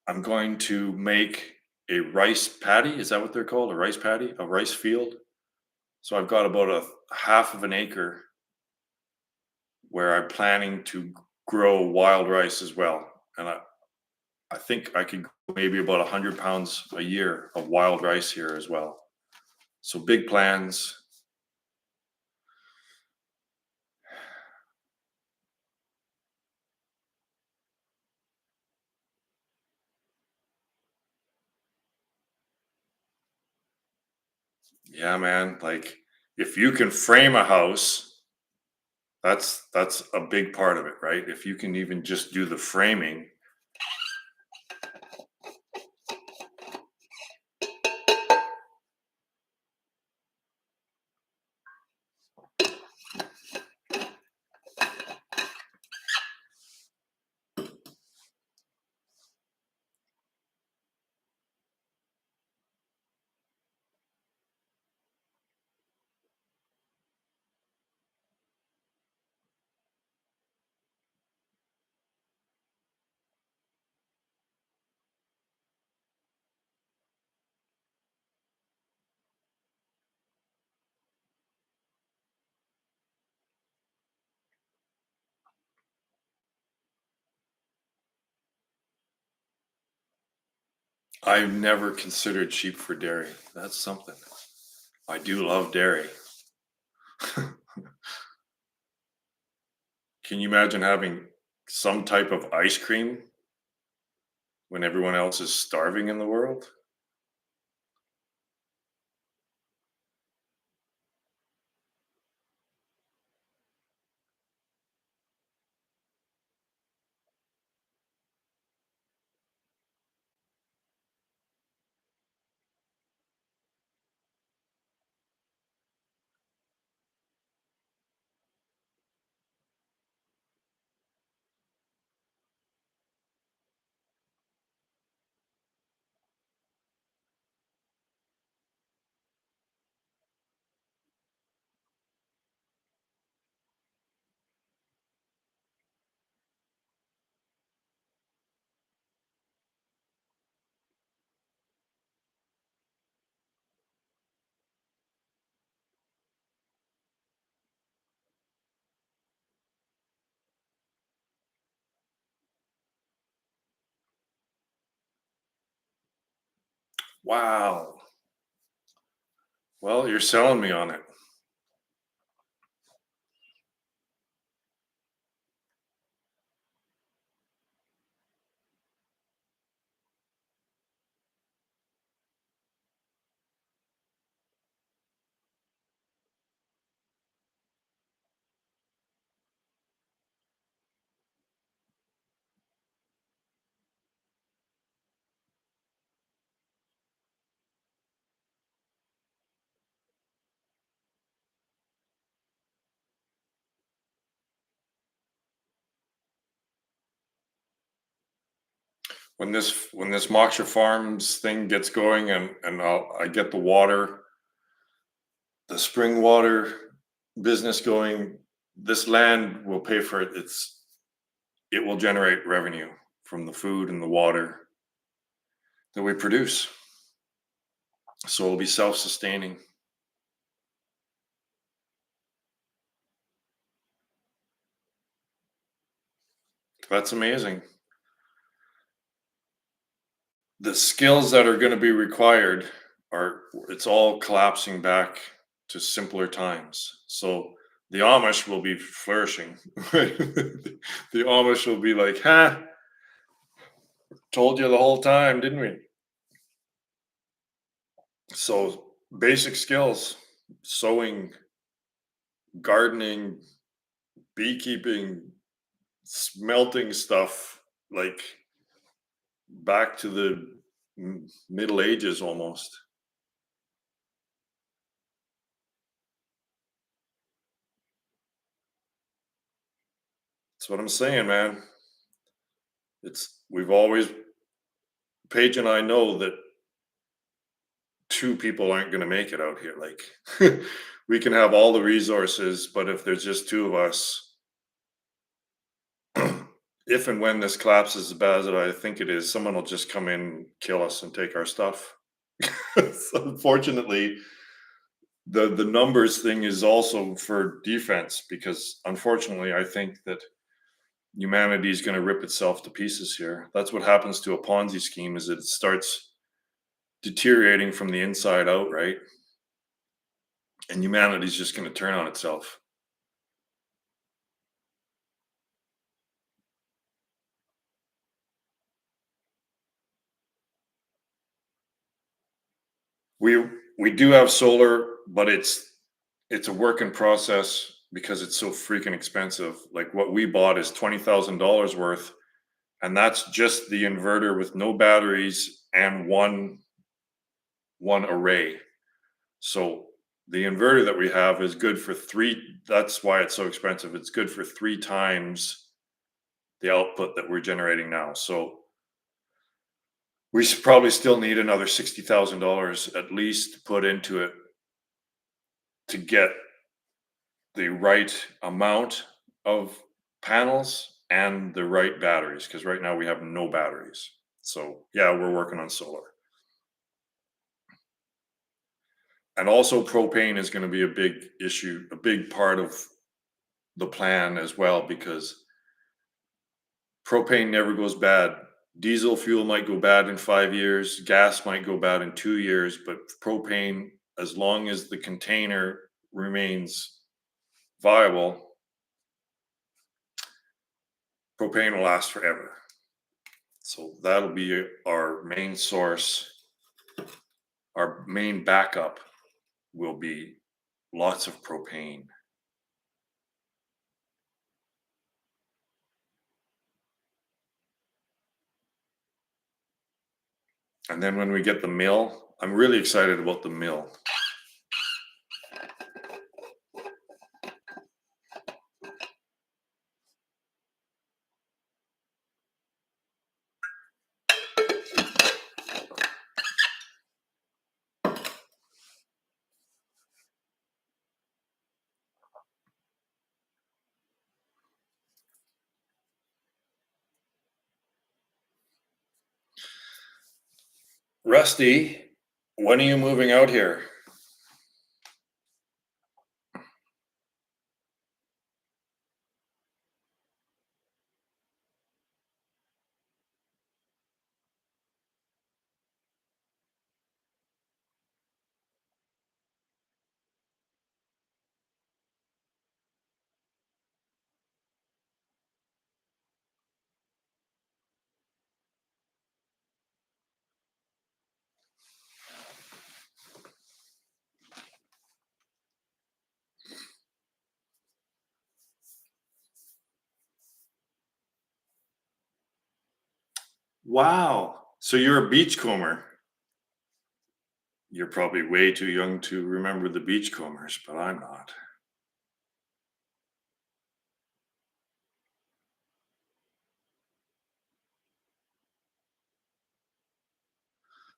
I'm going to make a rice paddy. Is that what they're called? A rice paddy? A rice field? So I've got about a half of an acre where I'm planning to grow wild rice as well. And I think I could grow maybe about 100 pounds a year of wild rice here as well. So big plans. Yeah, man. Like if you can frame a house, that's a big part of it, right? If you can even just do the framing. I've never considered sheep for dairy. That's something. I do love dairy. Can you imagine having some type of ice cream when everyone else is starving in the world? Wow. Well, you're selling me on it. When this Moksha Farms thing gets going and I get the spring water business going, this land will pay for it. It will generate revenue from the food and the water that we produce. So it'll be self-sustaining. That's amazing. The skills that are going to be required are it's all collapsing back to simpler times. So The Amish will be flourishing. The Amish will be like, "Ha, told you the whole time, didn't we?" So, basic skills, sewing, gardening, beekeeping, smelting stuff, like back to the Middle Ages almost. That's what I'm saying, man. We've always, Paige and I know that two people aren't going to make it out here. Like, we can have all the resources, but if there's just two of us, if and when this collapses as bad as I think it is, someone will just come in, kill us, and take our stuff. So unfortunately, the numbers thing is also for defense because unfortunately, I think that humanity is going to rip itself to pieces here. That's what happens to a Ponzi scheme: is it starts deteriorating from the inside out, right? And humanity's just going to turn on itself. We we do have solar, but it's a work in process because it's so freaking expensive. Like what we bought is $20,000 worth, and that's just the inverter with no batteries and one array. So the inverter that we have is good for three. That's why it's so expensive. It's good for three times the output that we're generating now. So we probably still need another $60,000 at least to put into it to get the right amount of panels and the right batteries, because right now we have no batteries. So yeah, we're working on solar. And also propane is going to be a big issue, a big part of the plan as well, because propane never goes bad. Diesel fuel might go bad in 5 years, gas might go bad in 2 years, but propane, as long as the container remains viable, propane will last forever. So that'll be our main source. Our main backup will be lots of propane. And then when we get the mill, I'm really excited about the mill. Rusty, when are you moving out here? Wow. So you're a beachcomber. You're probably way too young to remember the beachcombers, but I'm not.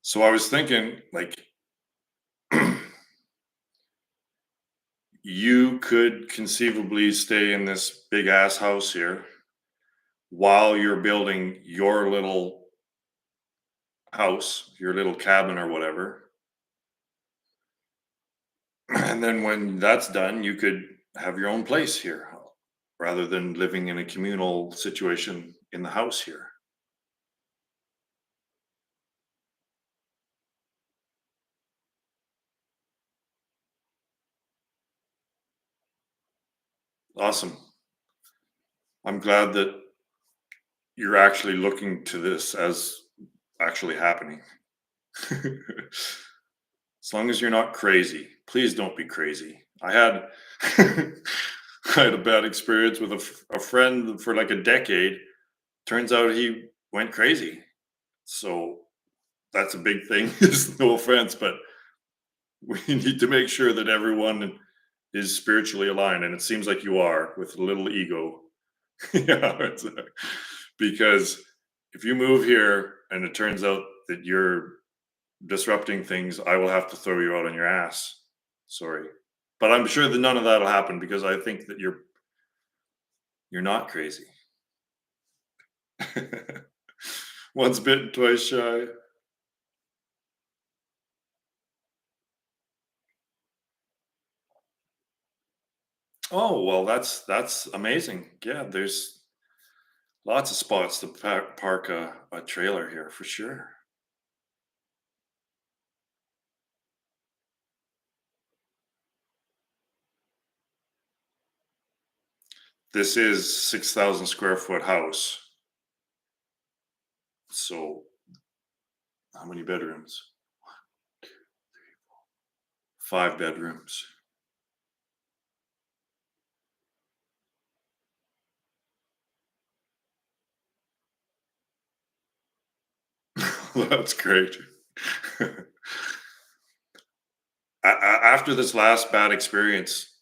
So I was thinking, like, you could conceivably stay in this big ass house here while you're building your little house, your little cabin or whatever. And then when that's done, you could have your own place here rather than living in a communal situation in the house here. Awesome. I'm glad that you're actually looking to this as actually happening. As long as you're not crazy, please don't be crazy. I had I had a bad experience with a friend for like a decade. Turns out he went crazy. So that's a big thing. Is no offense, but we need to make sure that everyone is spiritually aligned, and it seems like you are with a little ego. Yeah, because if you move here and it turns out that you're disrupting things, I will have to throw you out on your ass. Sorry. But I'm sure that none of that'll happen because I think that you're not crazy. Once bitten, twice shy. Oh, well, that's amazing. Yeah, there's lots of spots to park a trailer here for sure. This is 6,000 square foot house. So how many bedrooms? Five bedrooms. That's great. After this last bad experience,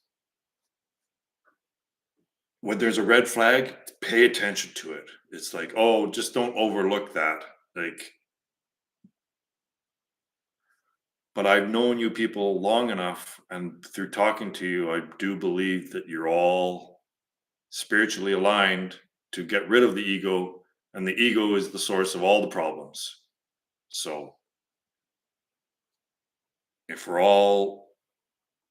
when there's a red flag, pay attention to it. It's like, oh, just don't overlook that. Like, but I've known you people long enough, and through talking to you, I do believe that you're all spiritually aligned to get rid of the ego, and the ego is the source of all the problems. So, if we're all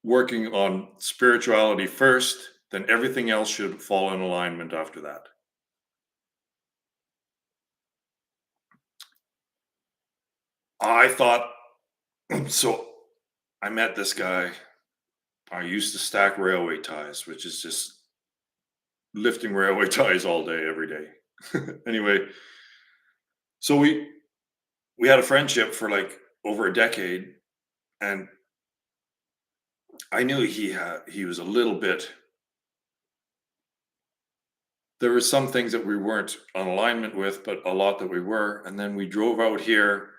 working on spirituality first, then everything else should fall in alignment after that. I thought so. I met this guy. I used to stack railway ties, which is just lifting railway ties all day, every day. Anyway, so we had a friendship for like over a decade, and I knew he was a little bit. There were some things that we weren't on alignment with, but a lot that we were. And then we drove out here,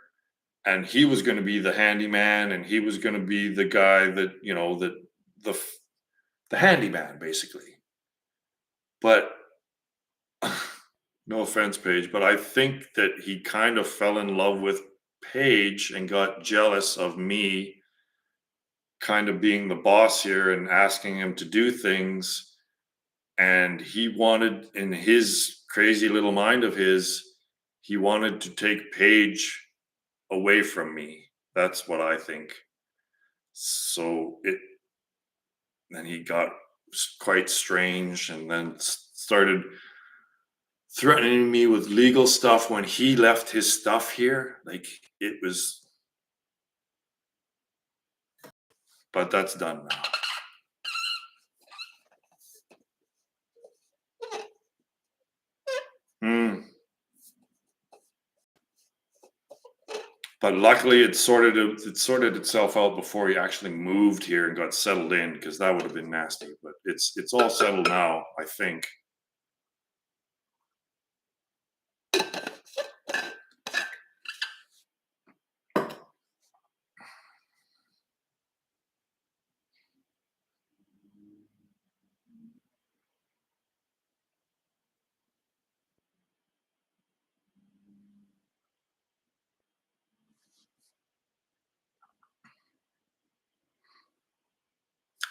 and he was going to be the handyman, and he was going to be the guy that the f- the handyman basically. But no offense, Paige, but I think that he kind of fell in love with Paige and got jealous of me kind of being the boss here and asking him to do things. And he wanted, in his crazy little mind of his, he wanted to take Paige away from me. That's what I think. So it, then he got quite strange and then started threatening me with legal stuff when he left his stuff here. Like it was, but that's done now. Mm. But luckily, it sorted itself out before he actually moved here and got settled in, because that would have been nasty. But it's all settled now, I think.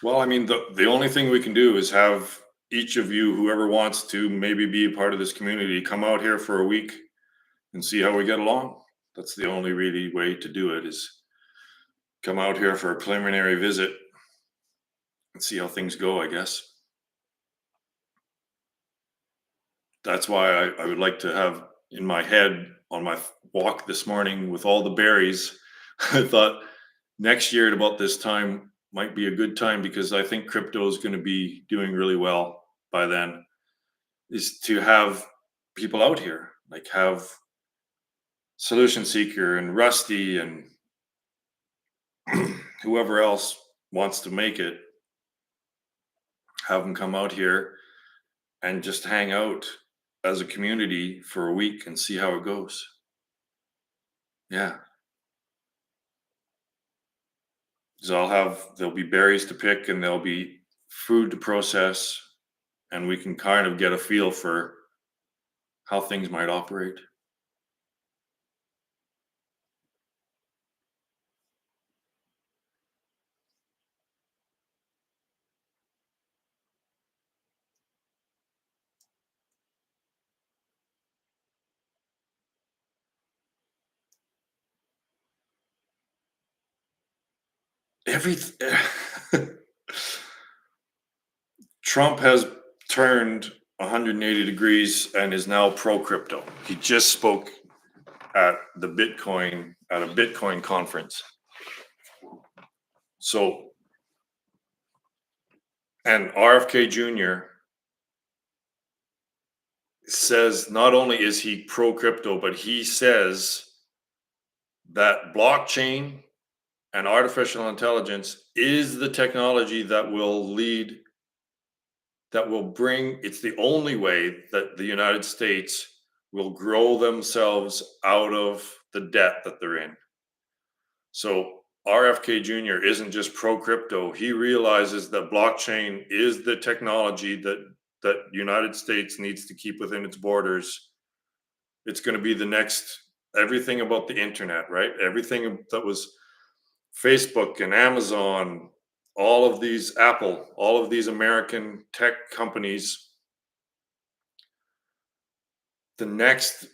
Well, I mean, the only thing we can do is have each of you, whoever wants to maybe be a part of this community, come out here for a week and see how we get along. That's the only really way to do it, is come out here for a preliminary visit and see how things go, I guess. That's why I would like to have in my head on my walk this morning with all the berries. I thought next year at about this time might be a good time because I think crypto is going to be doing really well. by then, is to have people out here, like have Solution Seeker and Rusty and whoever else wants to make it, have them come out here and just hang out as a community for a week and see how it goes. Yeah. So there'll be berries to pick and there'll be food to process, and we can kind of get a feel for how things might operate. Everything. Trump has turned 180 degrees and is now pro crypto. He just spoke at a Bitcoin conference. So, and RFK Jr. says not only is he pro crypto, but he says that blockchain and artificial intelligence is the technology that will lead, that will bring, it's the only way that the United States will grow themselves out of the debt that they're in. So RFK Jr. isn't just pro crypto. He realizes that blockchain is the technology that United States needs to keep within its borders. It's going to be the next, everything about the internet, right? Everything that was Facebook and Amazon, all of these, Apple, all of these American tech companies, the next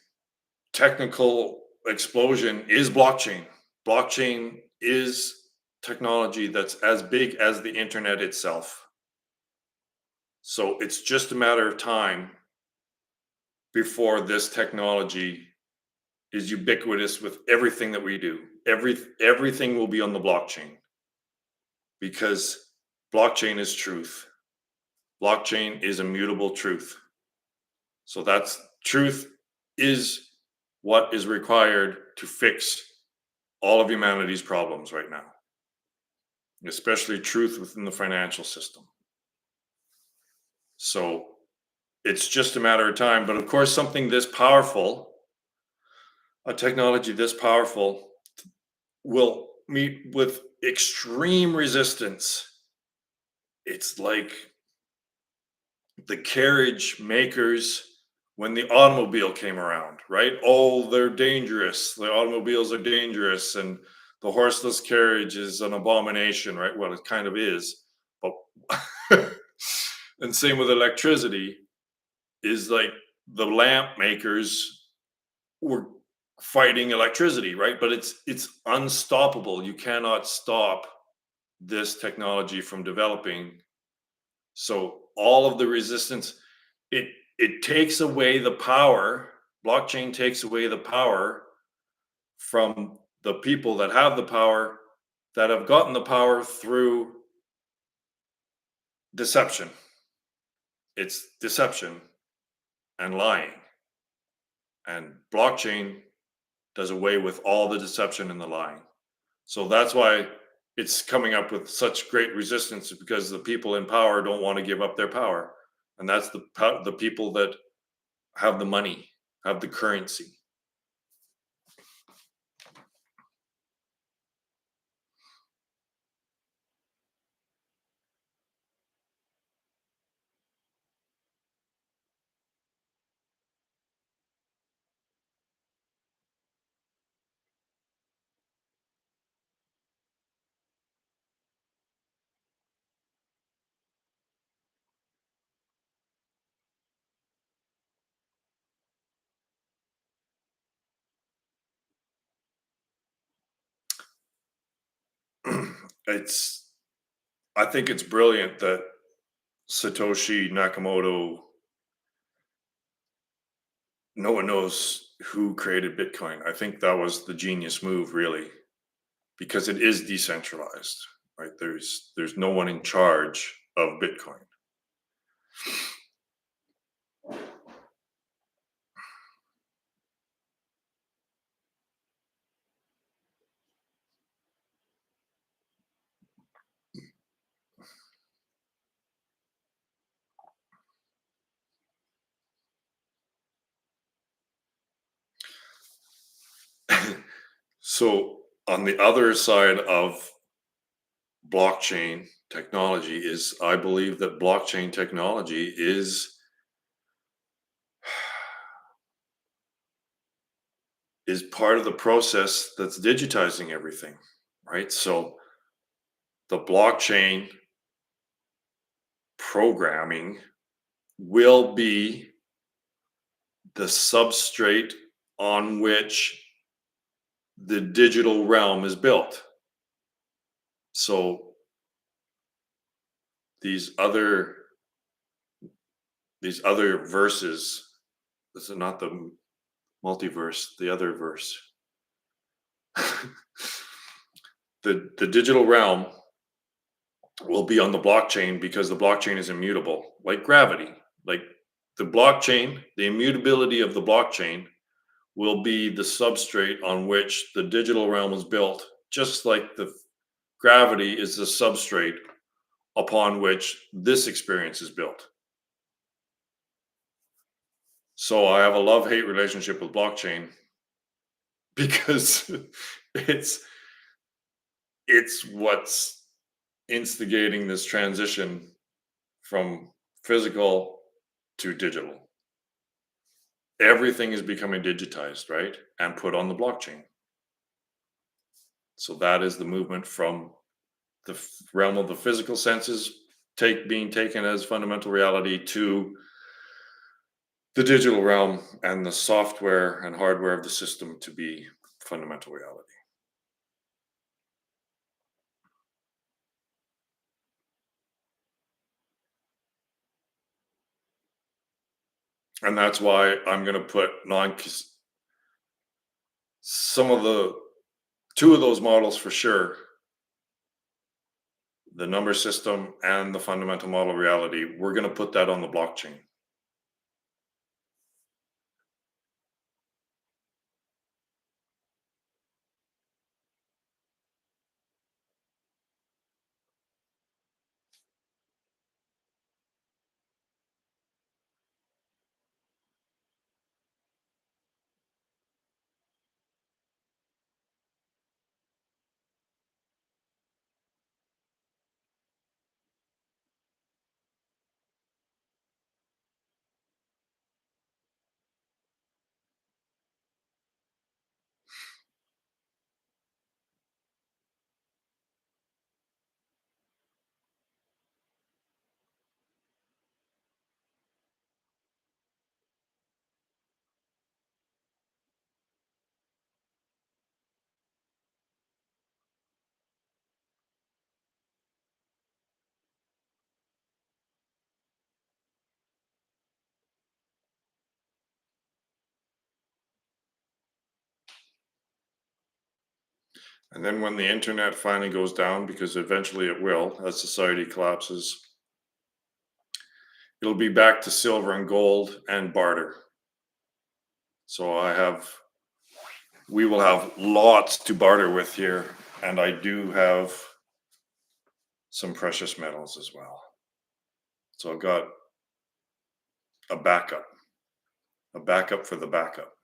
technical explosion is blockchain. Blockchain is technology that's as big as the internet itself. So it's just a matter of time before this technology is ubiquitous with everything that we do. Everything will be on the blockchain, because blockchain is truth. Blockchain is immutable truth. So that's truth is what is required to fix all of humanity's problems right now, especially truth within the financial system. So it's just a matter of time. But of course, something this powerful, a technology this powerful, will meet with extreme resistance. It's like the carriage makers when the automobile came around, right? Oh, they're dangerous. The automobiles are dangerous, and the horseless carriage is an abomination, right? Well, it kind of is. But and same with electricity, is like the lamp makers were fighting electricity, right? But it's unstoppable. You cannot stop this technology from developing. So all of the resistance, it it takes away the power. Blockchain takes away the power from the people that have the power, that have gotten the power through deception. It's deception and lying. And blockchain does away with all the deception and the lying. So that's why it's coming up with such great resistance, because the people in power don't want to give up their power. And that's the people that have the money, have the currency. It's I think it's brilliant that Satoshi Nakamoto, no one knows who created Bitcoin. I think that was the genius move, really, because it is decentralized, right? There's no one in charge of Bitcoin. So on the other side of blockchain technology is I believe that blockchain technology is part of the process that's digitizing everything, right? So the blockchain programming will be the substrate on which the digital realm is built. So these other these other verses, this is not the multiverse, the other verse. The digital realm will be on the blockchain because the blockchain is immutable, like gravity. Like the blockchain, the immutability of the blockchain will be the substrate on which the digital realm is built, just like the gravity is the substrate upon which this experience is built. So I have a love-hate relationship with blockchain because it's it's what's instigating this transition from physical to digital. Everything is becoming digitized, right? And put on the blockchain. So that is the movement from the realm of the physical senses being taken as fundamental reality to the digital realm and the software and hardware of the system to be fundamental reality. And that's why I'm going to put some of the two of those models for sure, the number system and the fundamental model reality, we're going to put that on the blockchain. And then when the internet finally goes down, because eventually it will, as society collapses, it'll be back to silver and gold and barter. So we will have lots to barter with here. And I do have some precious metals as well. So I've got a backup for the backup.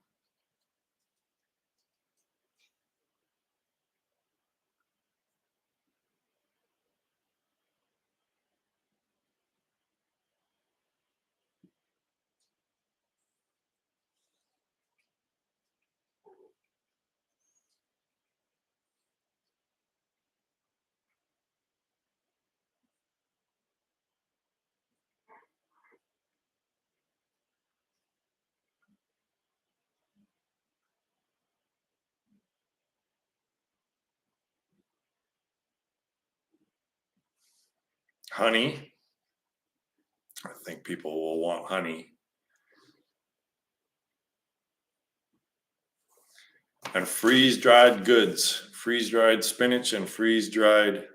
Honey, I think people will want honey. And freeze-dried goods, freeze-dried spinach and freeze-dried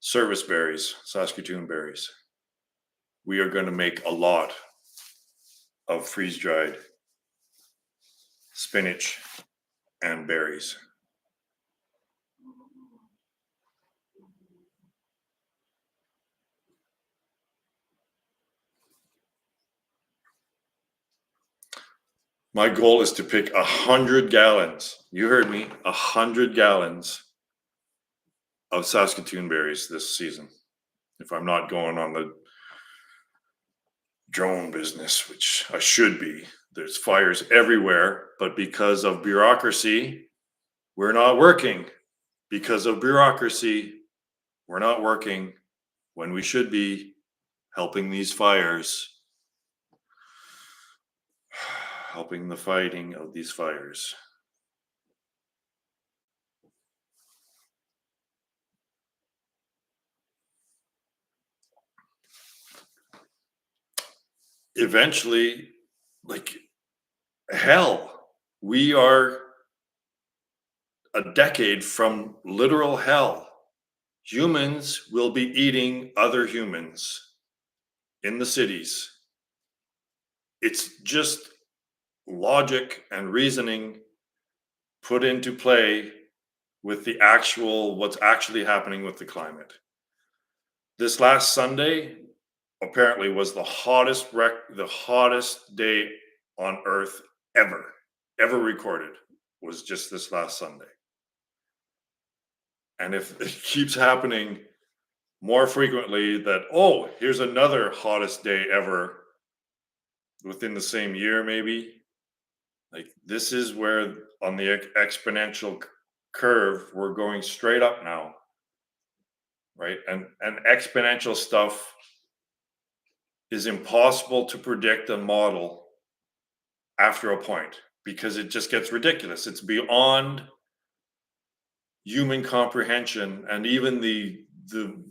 service berries, Saskatoon berries. We are going to make a lot of freeze-dried spinach and berries. My goal is to pick 100 gallons. You heard me, 100 gallons of Saskatoon berries this season. If I'm not going on the drone business, which I should be, there's fires everywhere, but because of bureaucracy, we're not working. Because of bureaucracy, we're not working when we should be helping these fires, helping the fighting of these fires. Eventually, like hell, we are a decade from literal hell. Humans will be eating other humans in the cities. It's just logic and reasoning put into play with the actual what's actually happening with the climate. This last Sunday apparently was the hottest day on earth ever recorded was just this last Sunday. And if it keeps happening more frequently that, oh, here's another hottest day ever within the same year, maybe, like this is where on the exponential curve, we're going straight up now, right? And exponential stuff is impossible to predict and model after a point because it just gets ridiculous. It's beyond human comprehension, and even the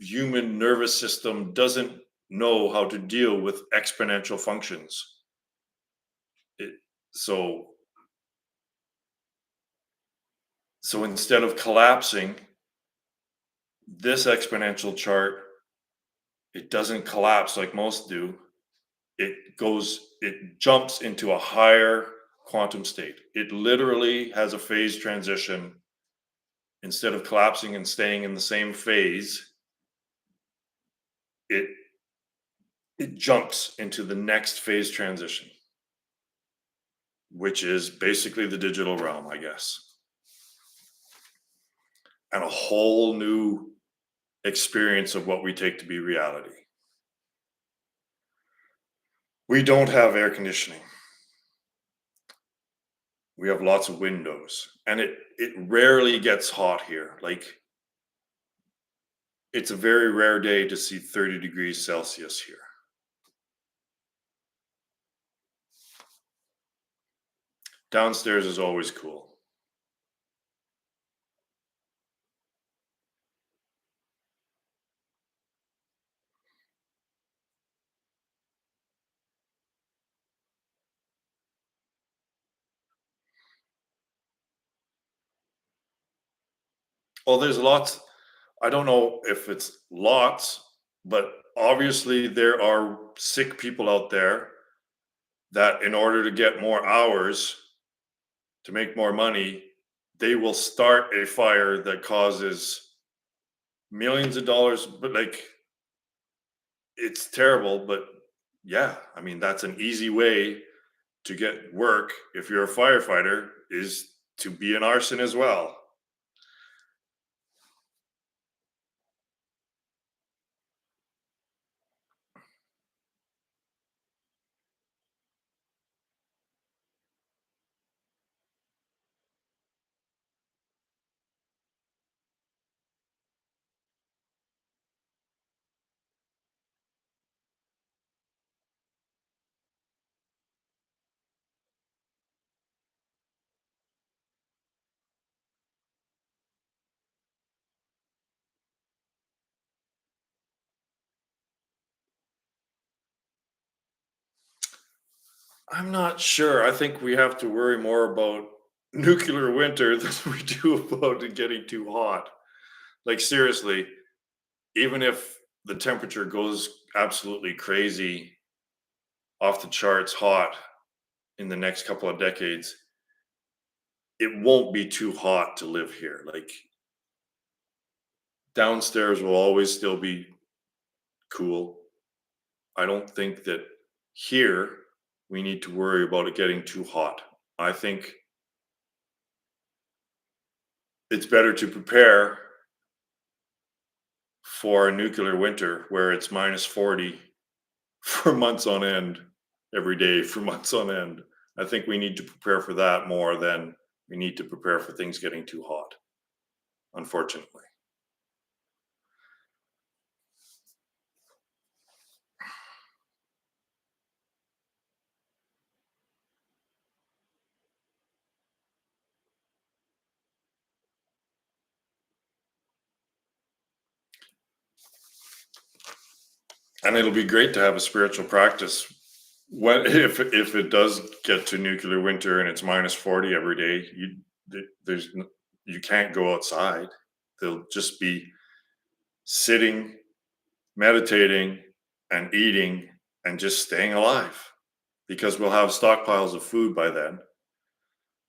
human nervous system doesn't know how to deal with exponential functions. It, so so instead of collapsing this exponential chart, it doesn't collapse like most do. It jumps into a higher quantum state. It literally has a phase transition. Instead of collapsing and staying in the same phase, it it jumps into the next phase transition, which is basically the digital realm, I guess, and a whole new experience of what we take to be reality. We don't have air conditioning. We have lots of windows, and it rarely gets hot here. Like it's a very rare day to see 30 degrees Celsius here. Downstairs is always cool. Well, there's lots. I don't know if it's lots, but obviously there are sick people out there that, in order to get more hours to make more money, they will start a fire that causes millions of dollars. But like, it's terrible. But yeah, I mean, that's an easy way to get work if you're a firefighter, is to be an arson as well. I'm not sure. I think we have to worry more about nuclear winter than we do about it getting too hot. Like, seriously, even if the temperature goes absolutely crazy, off the charts hot in the next couple of decades, it won't be too hot to live here. Like, downstairs will always still be cool. I don't think that here we need to worry about it getting too hot. I think it's better to prepare for a nuclear winter where it's minus 40 for months on end, every day for months on end. I think we need to prepare for that more than we need to prepare for things getting too hot, unfortunately. And it'll be great to have a spiritual practice. What if it does get to nuclear winter and it's minus 40 every day? You can't go outside. They'll just be sitting, meditating, and eating, and just staying alive because we'll have stockpiles of food by then.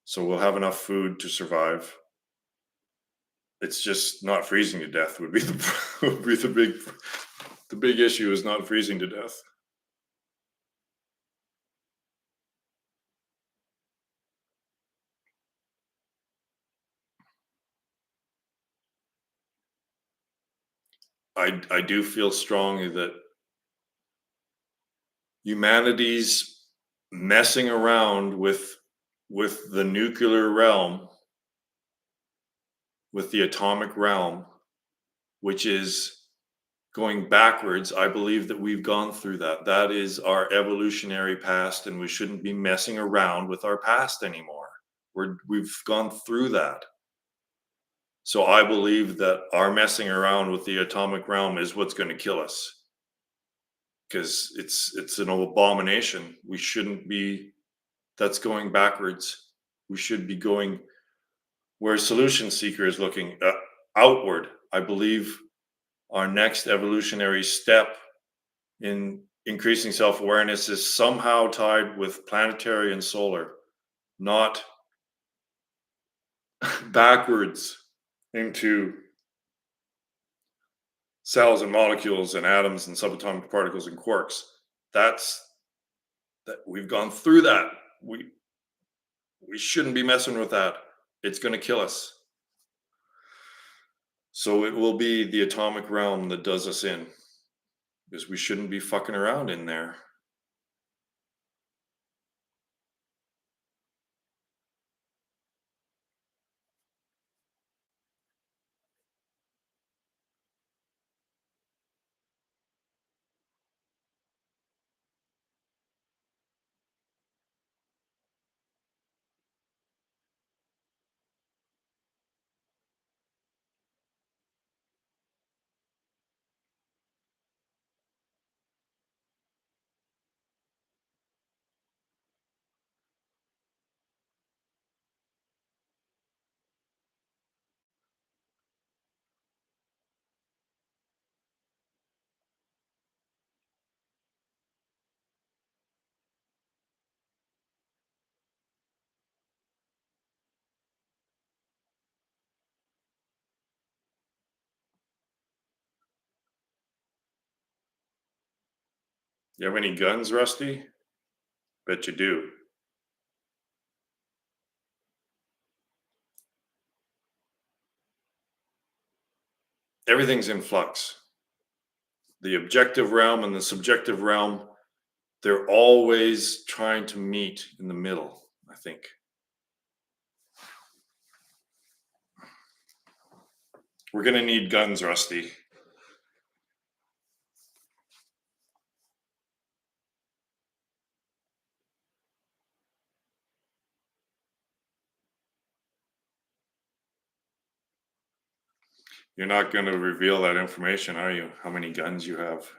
So we'll have enough food to survive. It's just not freezing to death would be would be the big issue is not freezing to death. I do feel strongly that humanity's messing around with the nuclear realm, with the atomic realm, which is going backwards. I believe that we've gone through that. That is our evolutionary past, and we shouldn't be messing around with our past anymore. We've gone through that. So I believe that our messing around with the atomic realm is what's going to kill us because it's an abomination. We shouldn't be. That's going backwards. We should be going where solution seeker is looking outward. I believe our next evolutionary step in increasing self-awareness is somehow tied with planetary and solar, not backwards into cells and molecules and atoms and subatomic particles and quarks. That's that we've gone through that. We shouldn't be messing with that. It's going to kill us. So it will be the atomic realm that does us in because we shouldn't be fucking around in there. You have any guns, Rusty? Bet you do. Everything's in flux. The objective realm and the subjective realm, they're always trying to meet in the middle, I think. We're going to need guns, Rusty. You're not going to reveal that information, are you? How many guns you have?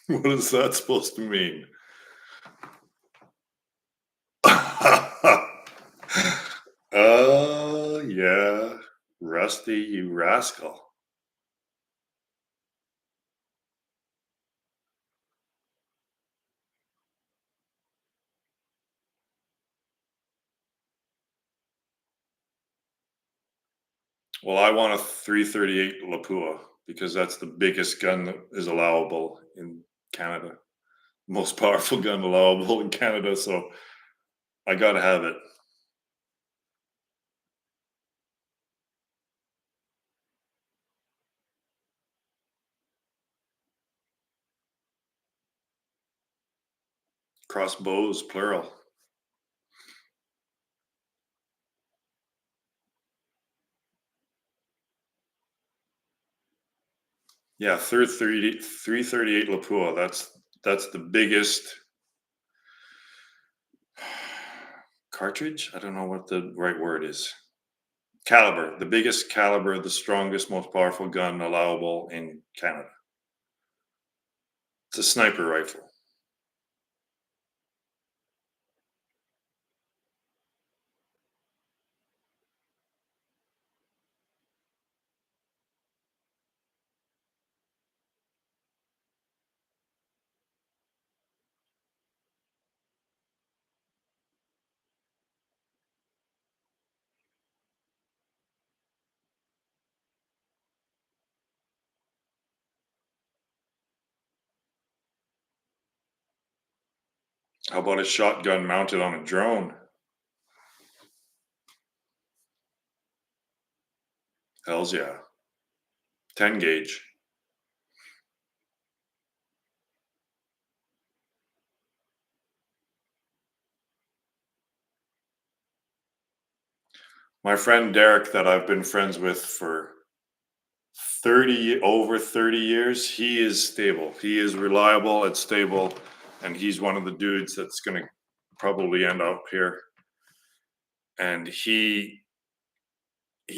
What is that supposed to mean? Yeah, Rusty, you rascal. Well, I want a 338 Lapua because that's the biggest gun that is allowable in Canada. Most powerful gun allowable in Canada, so I gotta have it. Crossbows, plural. Yeah, 338 Lapua. That's the biggest cartridge. I don't know what the right word is. Caliber, the biggest caliber, the strongest, most powerful gun allowable in Canada. It's a sniper rifle. How about a shotgun mounted on a drone? Hells yeah. 10 gauge. My friend Derek, that I've been friends with for 30 years, he is stable. He is reliable and stable, and he's one of the dudes that's going to probably end up here. And he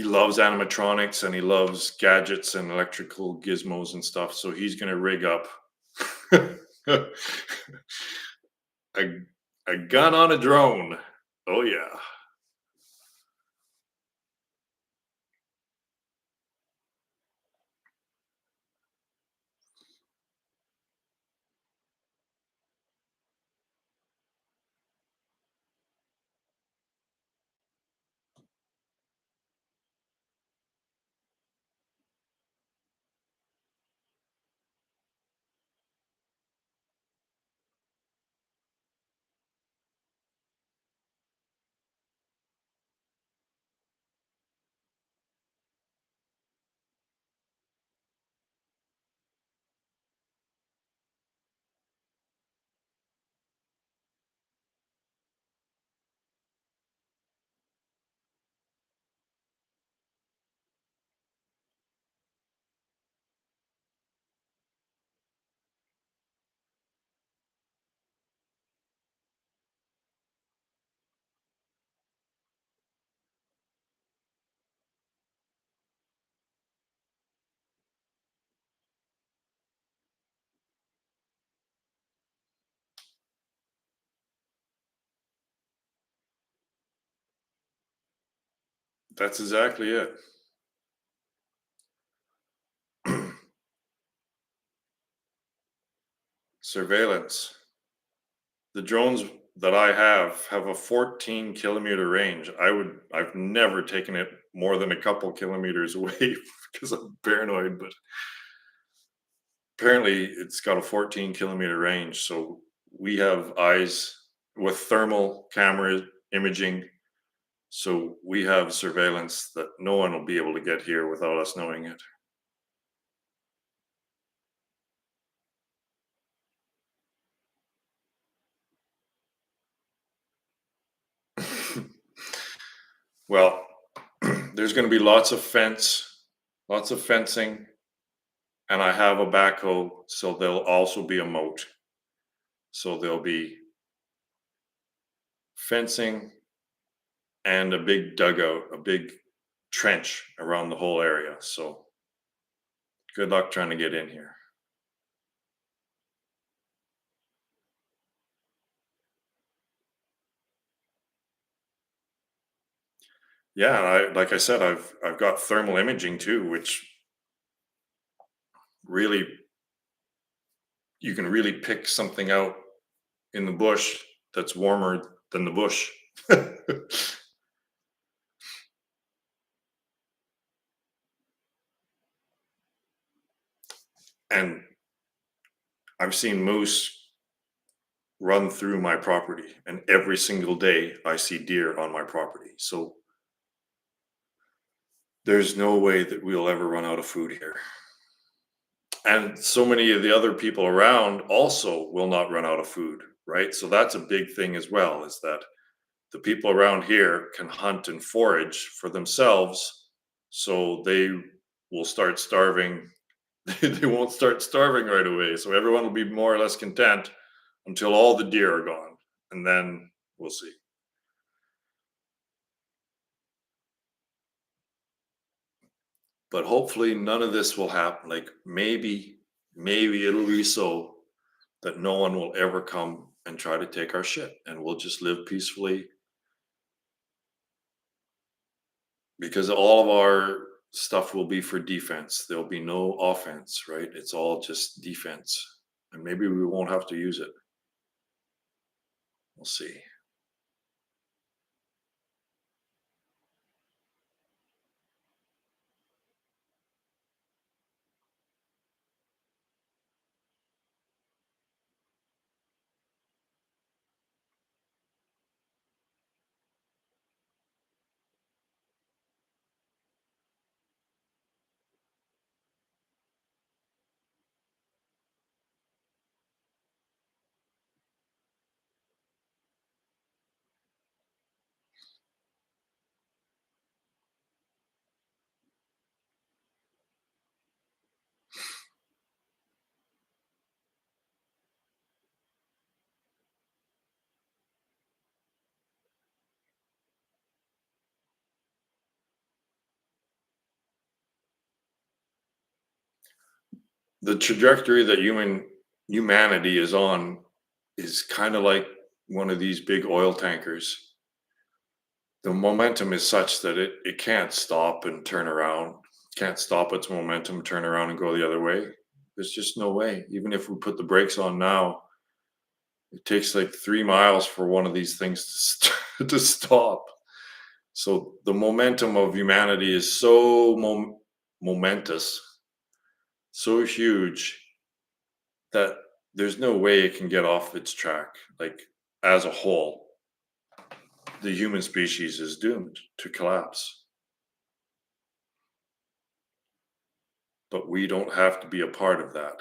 loves animatronics and he loves gadgets and electrical gizmos and stuff, so he's going to rig up a, a gun on a drone. Oh yeah. That's exactly it. Surveillance. The drones that I have a 14-kilometer range. I've never taken it more than a couple kilometers away because I'm paranoid, but apparently it's got a 14-kilometer range. So we have eyes with thermal camera imaging. So we have surveillance that no one will be able to get here without us knowing it. Well, there's going to be lots of fencing, and I have a backhoe, so there'll also be a moat. So there'll be fencing and a big dugout, a big trench around the whole area. So good luck trying to get in here. Yeah, like I said, I've got thermal imaging too, which really you can really pick something out in the bush that's warmer than the bush. And I've seen moose run through my property, and every single day I see deer on my property. So there's no way that we'll ever run out of food here. And so many of the other people around also will not run out of food, right? So that's a big thing as well, is that the people around here can hunt and forage for themselves, so they will start starving. They won't start starving right away, so everyone will be more or less content until all the deer are gone, and then we'll see. But hopefully none of this will happen. Like maybe it'll be so that no one will ever come and try to take our shit, and we'll just live peacefully, because all of our stuff will be for defense. There'll be no offense, right? It's all just defense. And maybe we won't have to use it. We'll see. The trajectory that humanity is on is kind of like one of these big oil tankers. The momentum is such that it can't stop and turn around, can't stop its momentum, turn around and go the other way. There's just no way. Even if we put the brakes on now, it takes like 3 miles for one of these things to stop. So the momentum of humanity is so momentous, so huge, that there's no way it can get off its track. Like, as a whole, the human species is doomed to collapse. But we don't have to be a part of that.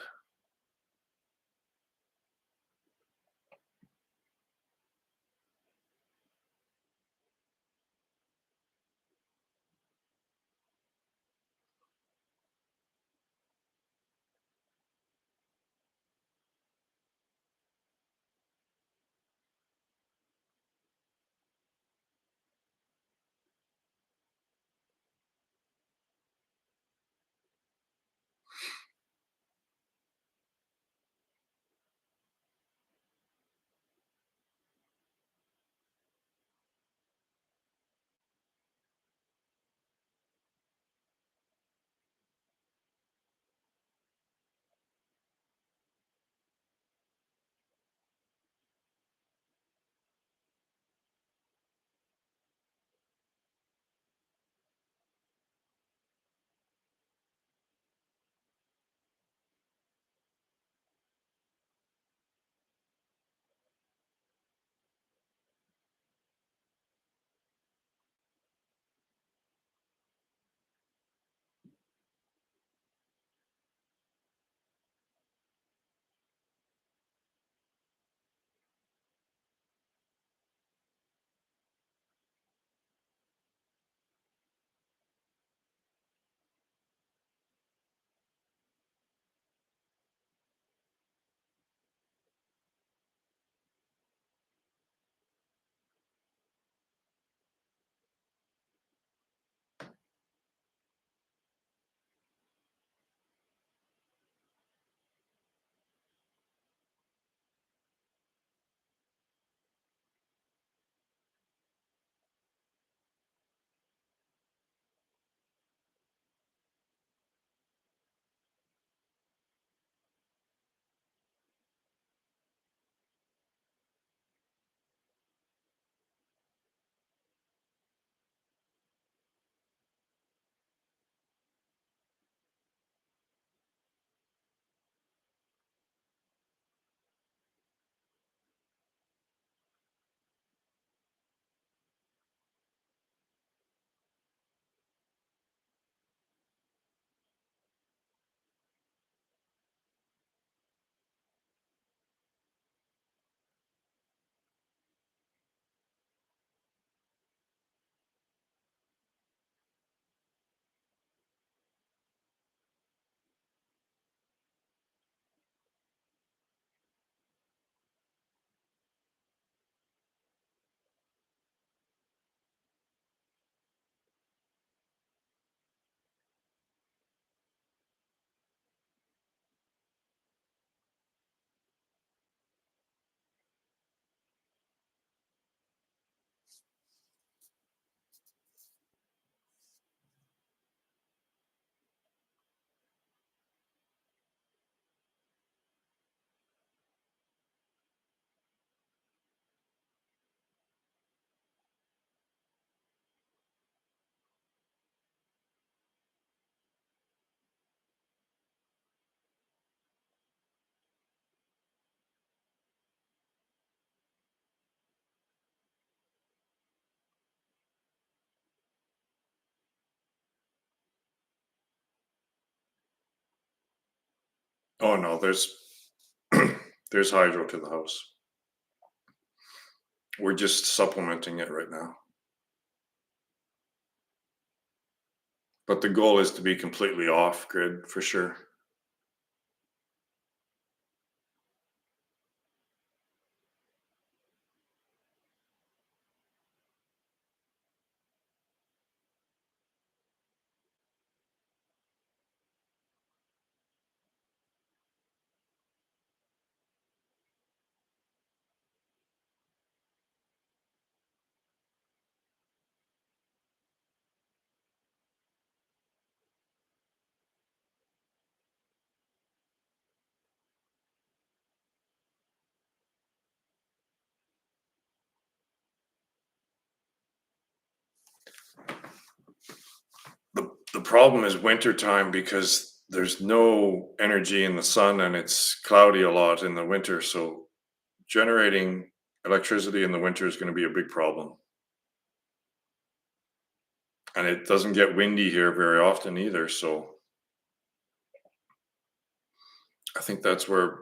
Oh no, there's there's hydro to the house. We're just supplementing it right now. But the goal is to be completely off grid for sure. The problem is winter time because there's no energy in the sun and it's cloudy a lot in the winter. So generating electricity in the winter is going to be a big problem. And it doesn't get windy here very often either. So I think that's where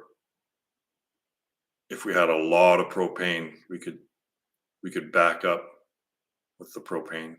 if we had a lot of propane, we could back up with the propane.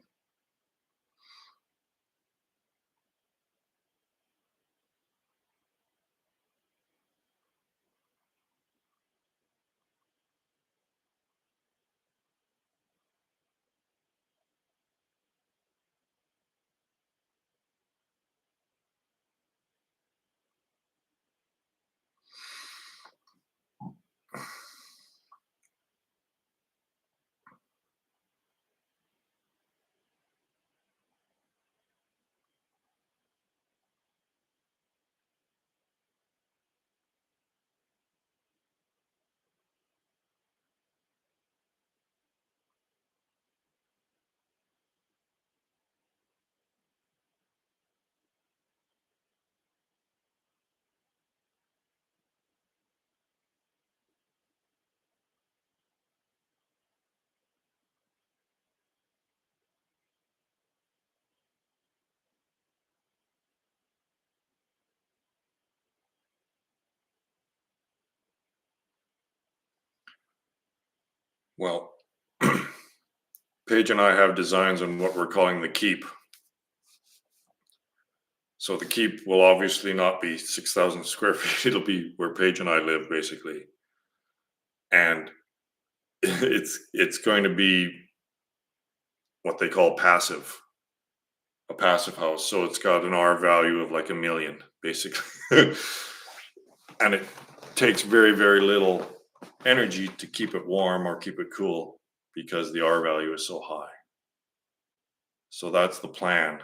Well, Paige and I have designs on what we're calling the keep. So the keep will obviously not be 6,000 square feet. It'll be where Paige and I live, basically. And it's going to be what they call a passive house. So it's got an R value of like a million, basically. And it takes very, very little energy to keep it warm or keep it cool because the R value is so high. So that's the plan,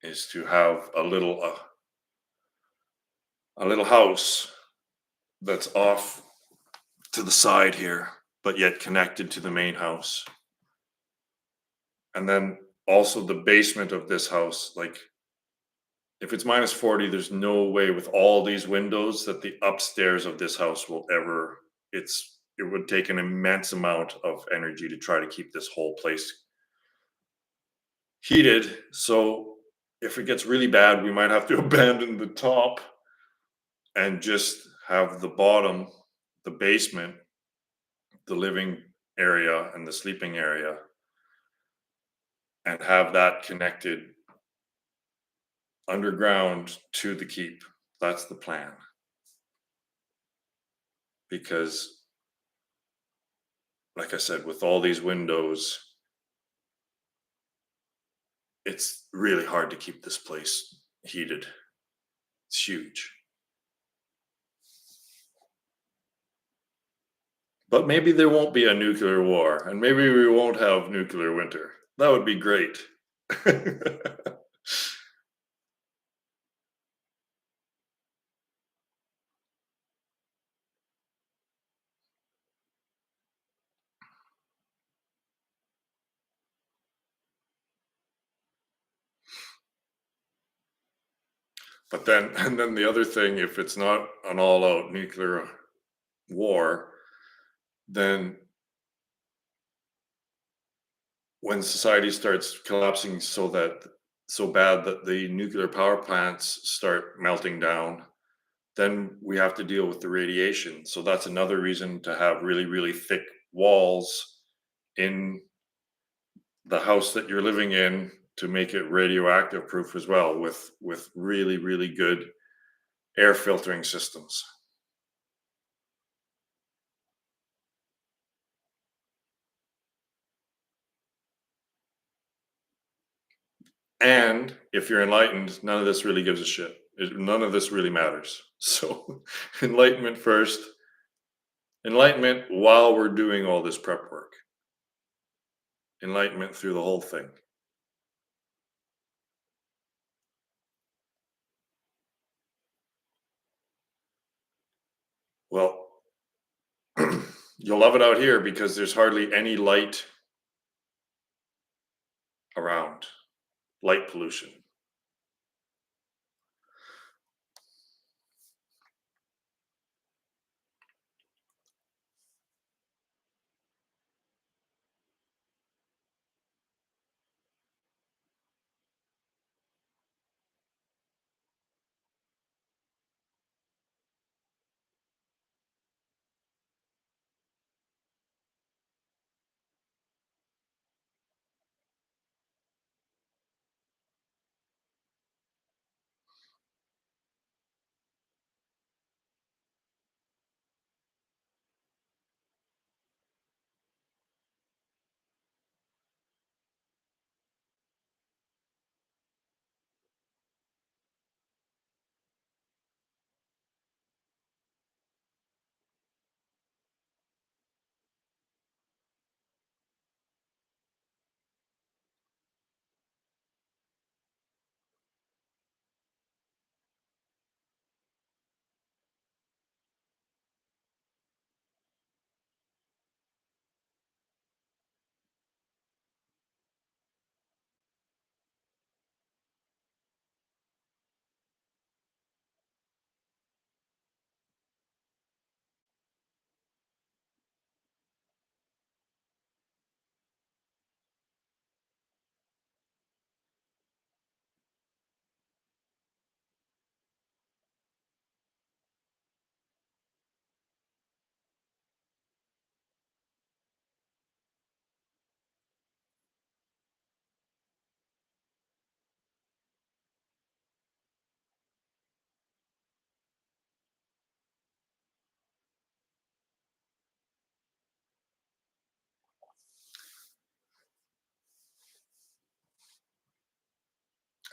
is to have a little house that's off to the side here, but yet connected to the main house. And then also the basement of this house, like if it's minus 40, there's no way with all these windows that the upstairs of this house will ever, it would take an immense amount of energy to try to keep this whole place heated. So if it gets really bad, we might have to abandon the top and just have the bottom, the basement, the living area and the sleeping area, and have that connected underground to the keep. That's the plan. Because, like I said, with all these windows, it's really hard to keep this place heated. It's huge. But maybe there won't be a nuclear war, and maybe we won't have nuclear winter. That would be great. But then, and then the other thing, if it's not an all out nuclear war, then when society starts collapsing so bad that the nuclear power plants start melting down, then we have to deal with the radiation. So that's another reason to have really, really thick walls in the house that you're living in to make it radioactive proof as well, with really, really good air filtering systems. And if you're enlightened, none of this really gives a shit. None of this really matters. So enlightenment first, enlightenment while we're doing all this prep work, enlightenment through the whole thing. Well, you'll love it out here because there's hardly any light around, light pollution.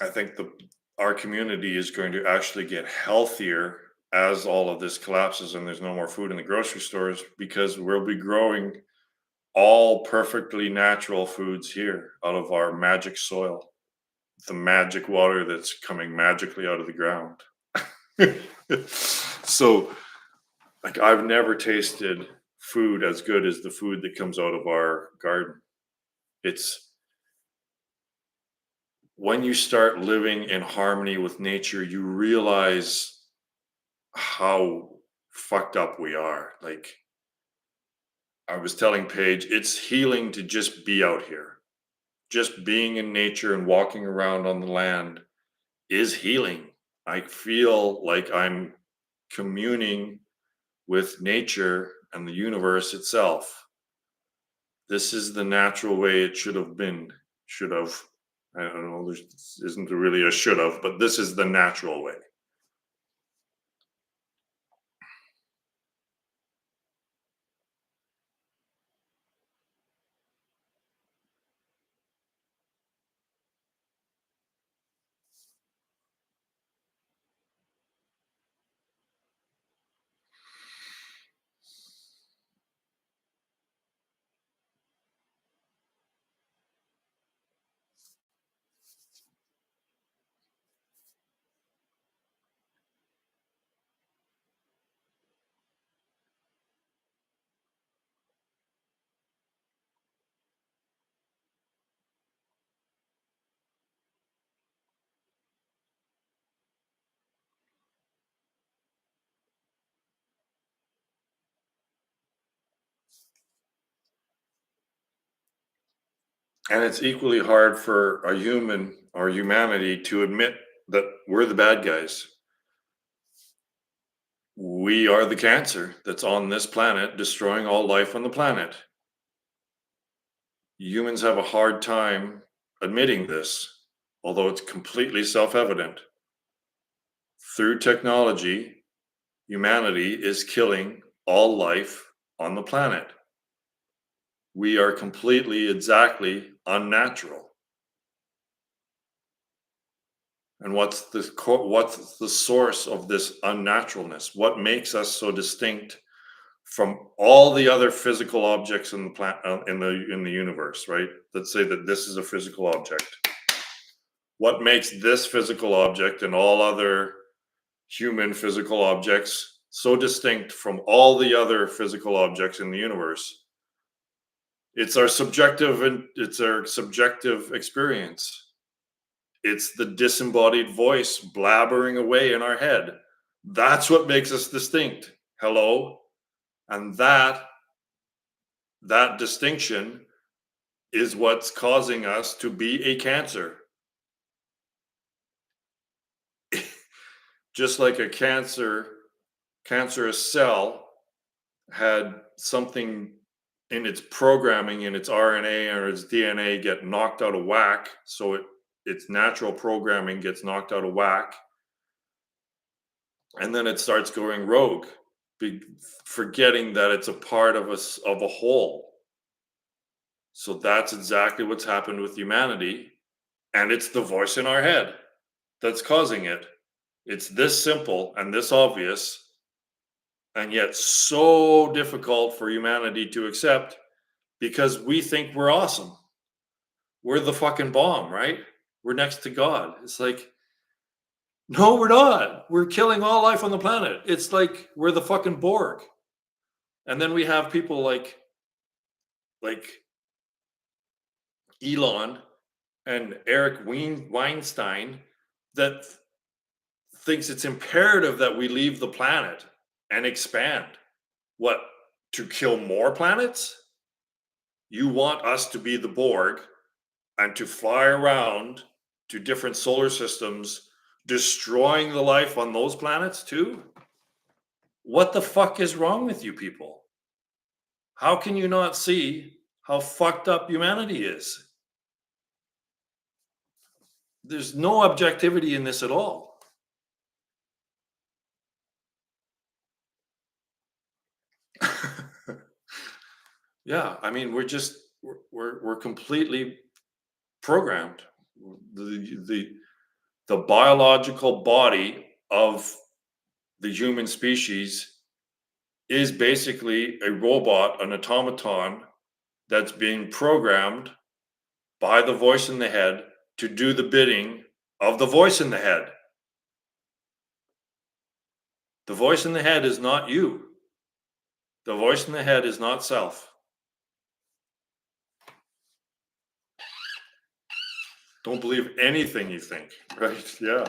I think the our community is going to actually get healthier as all of this collapses and there's no more food in the grocery stores because we'll be growing all perfectly natural foods here out of our magic soil, the magic water that's coming magically out of the ground. So, like, I've never tasted food as good as the food that comes out of our garden. It's when you start living in harmony with nature, you realize how fucked up we are. Like, I was telling Paige, it's healing to just be out here. Just being in nature and walking around on the land is healing. I feel like I'm communing with nature and the universe itself. This is the natural way it should have been. Should have. I don't know. There isn't really a should have, but this is the natural way. And it's equally hard for a human or humanity to admit that we're the bad guys. We are the cancer that's on this planet, destroying all life on the planet. Humans have a hard time admitting this, although it's completely self-evident. Through technology, humanity is killing all life on the planet. We are completely, exactly unnatural. And what's the source of this unnaturalness? What makes us so distinct from all the other physical objects in the universe, right? Let's say that this is a physical object. What makes this physical object and all other human physical objects so distinct from all the other physical objects in the universe? It's our subjective experience. It's the disembodied voice blabbering away in our head. That's what makes us distinct. Hello? And that distinction is what's causing us to be a cancer. Just like a cancerous cell had something in its programming, in its RNA or its DNA get knocked out of whack, so its natural programming gets knocked out of whack, and then it starts going rogue, forgetting that it's a part of a whole. So that's exactly what's happened with humanity, and it's the voice in our head that's causing it. It's this simple and this obvious, and yet so difficult for humanity to accept because we think we're awesome. We're the fucking bomb, right? We're next to God. It's like, no, we're not. We're killing all life on the planet. It's like we're the fucking Borg. And then we have people like Elon and Eric Weinstein that thinks it's imperative that we leave the planet and expand. What, to kill more planets? You want us to be the Borg and to fly around to different solar systems, destroying the life on those planets too? What the fuck is wrong with you people? How can you not see how fucked up humanity is? There's no objectivity in this at all. Yeah, I mean, we're completely programmed. The biological body of the human species is basically a robot, an automaton that's being programmed by the voice in the head to do the bidding of the voice in the head. The voice in the head is not you. The voice in the head is not self. Don't believe anything you think, right? Yeah.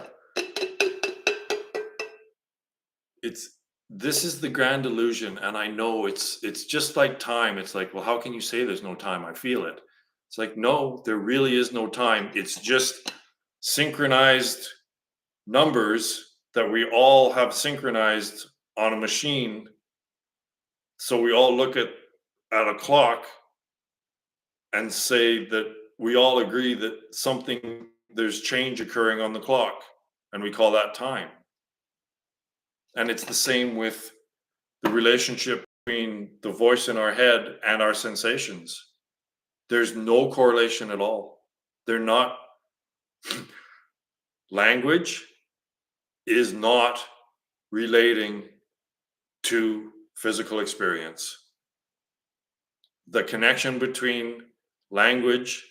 This is the grand illusion, and I know it's just like time. It's like, well, how can you say there's no time? I feel it. It's like, no, there really is no time. It's just synchronized numbers that we all have synchronized on a machine. So we all look at a clock and say that we all agree that there's change occurring on the clock, and we call that time. And it's the same with the relationship between the voice in our head and our sensations. There's no correlation at all. They're not. Language is not relating to physical experience. The connection between language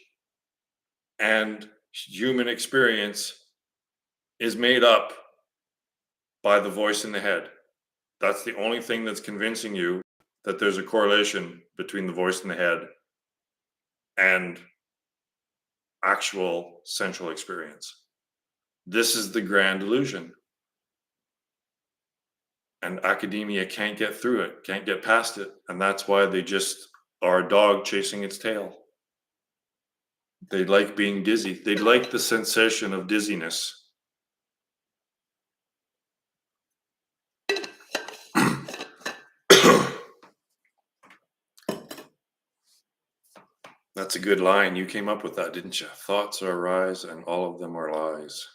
and human experience is made up by the voice in the head. That's the only thing that's convincing you that there's a correlation between the voice in the head and actual central experience. This is the grand illusion. And academia can't get through it, can't get past it. And that's why they just are a dog chasing its tail. They like being dizzy. They like the sensation of dizziness. That's a good line. You came up with that, didn't you? Thoughts arise and all of them are lies.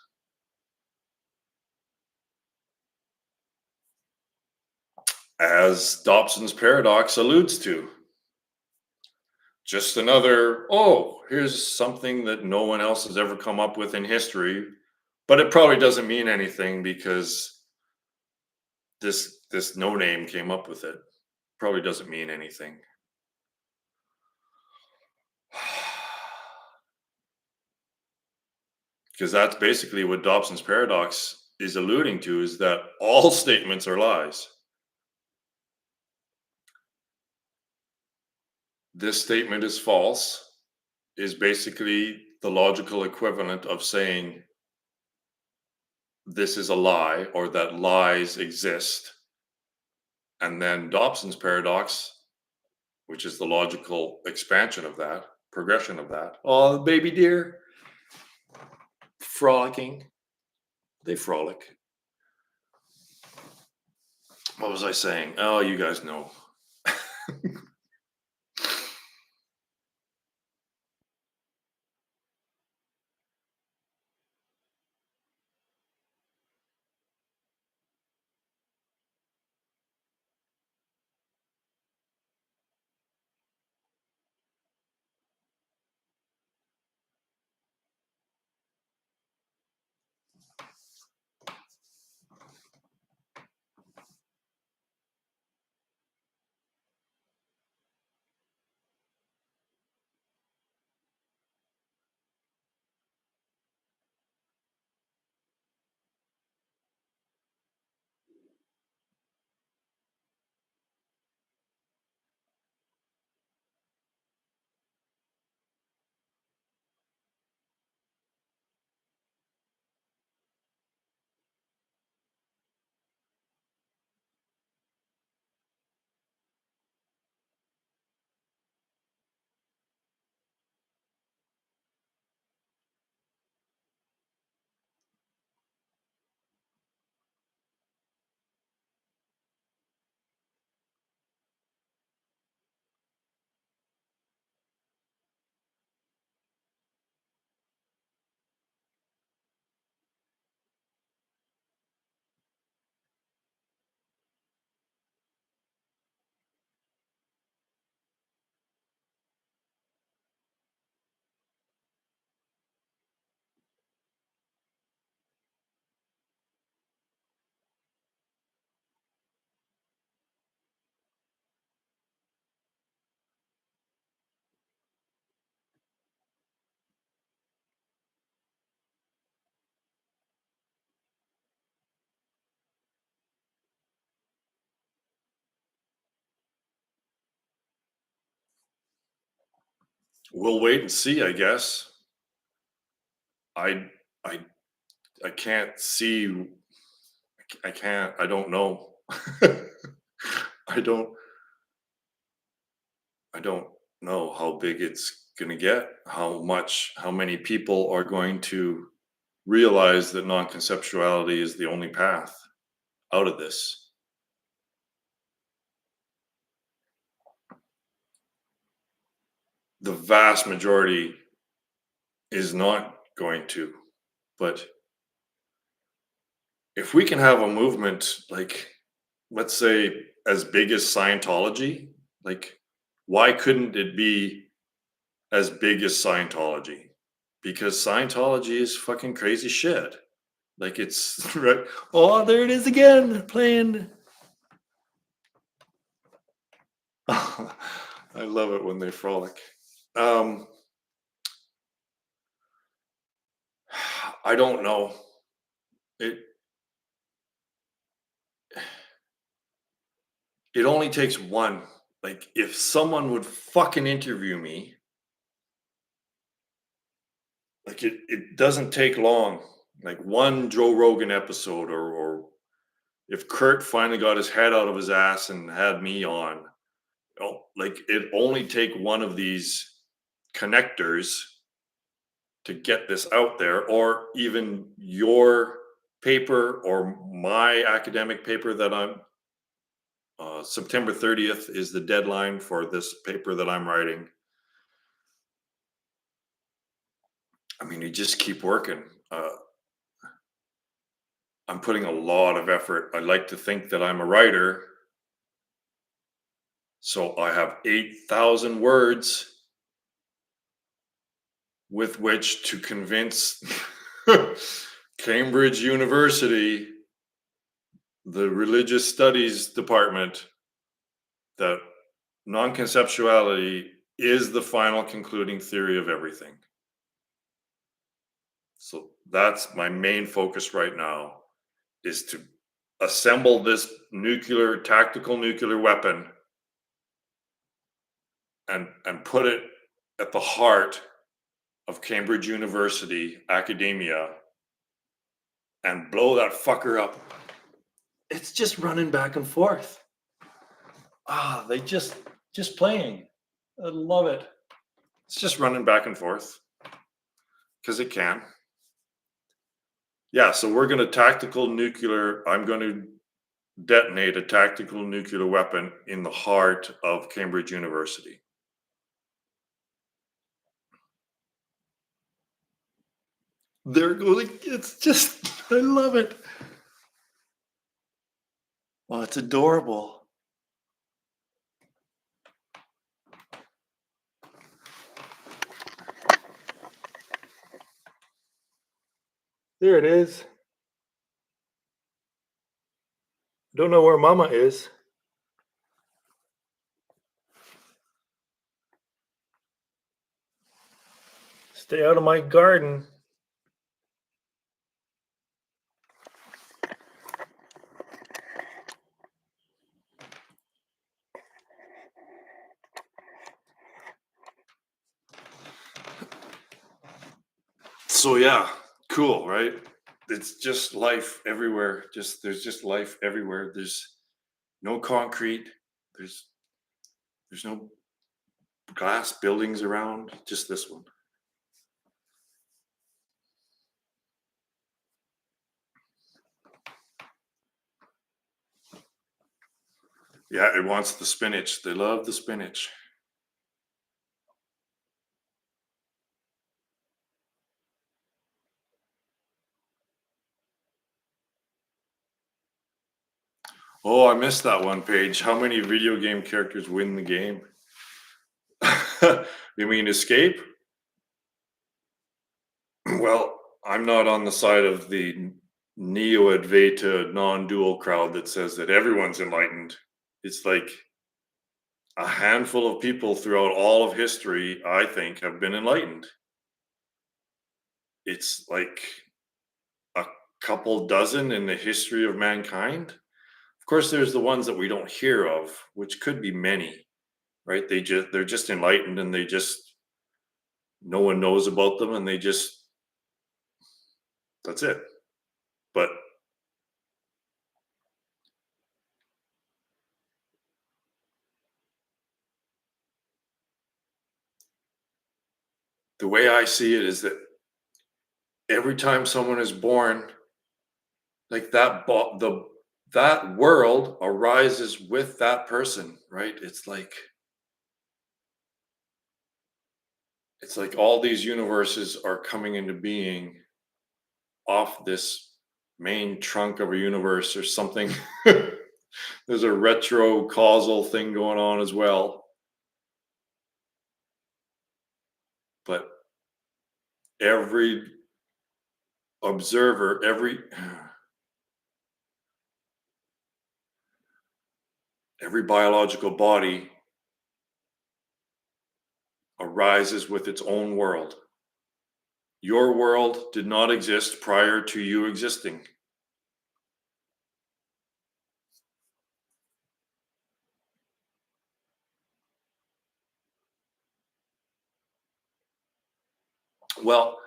As Dobson's paradox alludes to. Just another, oh, here's something that no one else has ever come up with in history, but it probably doesn't mean anything because this no name came up with it. Probably doesn't mean anything. Because that's basically what Dobson's paradox is alluding to, is that all statements are lies. This statement is false is basically the logical equivalent of saying this is a lie or that lies exist. And then Dobson's paradox, which is the logical expansion of that, progression of that. Oh, baby deer, frolicking. They frolic. What was I saying? Oh, you guys know. We'll wait and see, I guess. I I I can't see. I can't. I don't know. I don't. I don't know how big it's going to get. How many people are going to realize that non-conceptuality is the only path out of this. The vast majority is not going to, but if we can have a movement like, let's say, as big as Scientology, like, why couldn't it be as big as Scientology? Because Scientology is fucking crazy shit. Like, it's right. Oh, there it is again, playing. I love it when they frolic. Um, I don't know. It it only takes one. Like, if someone would fucking interview me, like, it doesn't take long. Like, one Joe Rogan episode, or if Kurt finally got his head out of his ass and had me on, like, it only take one of these connectors to get this out there, or even your paper or my academic paper that I'm September 30th is the deadline for this paper that I'm writing. I mean, you just keep working. I'm putting a lot of effort. I like to think that I'm a writer, so I have 8,000 words with which to convince Cambridge University, the religious studies department, that non-conceptuality is the final concluding theory of everything. So that's my main focus right now, is to assemble this tactical nuclear weapon and put it at the heart of Cambridge University academia and blow that fucker up. It's just running back and forth. They just playing. I love it. It's just running back and forth because it can. Yeah, so we're going to I'm going to detonate a tactical nuclear weapon in the heart of Cambridge University. There goes, it's just, I love it. Oh, it's adorable. There it is. Don't know where Mama is. Stay out of my garden. So yeah, cool, right? It's just life everywhere. There's just life everywhere. There's no concrete. There's there's no glass buildings around. Just this one. Yeah, it wants the spinach. They love the spinach. Oh, I missed that one page. How many video game characters win the game? You mean escape? Well, I'm not on the side of the neo Advaita non dual crowd that says that everyone's enlightened. It's like a handful of people throughout all of history, I think, have been enlightened. It's like a couple dozen in the history of mankind. Of course, there's the ones that we don't hear of, which could be many, right? They're just enlightened and they just no one knows about them and they just that's it. But the way I see it is that every time someone is born, like that world arises with that person, right? It's like all these universes are coming into being off this main trunk of a universe or something. There's a retro causal thing going on as well. But every observer, every biological body arises with its own world. Your world did not exist prior to you existing. Well,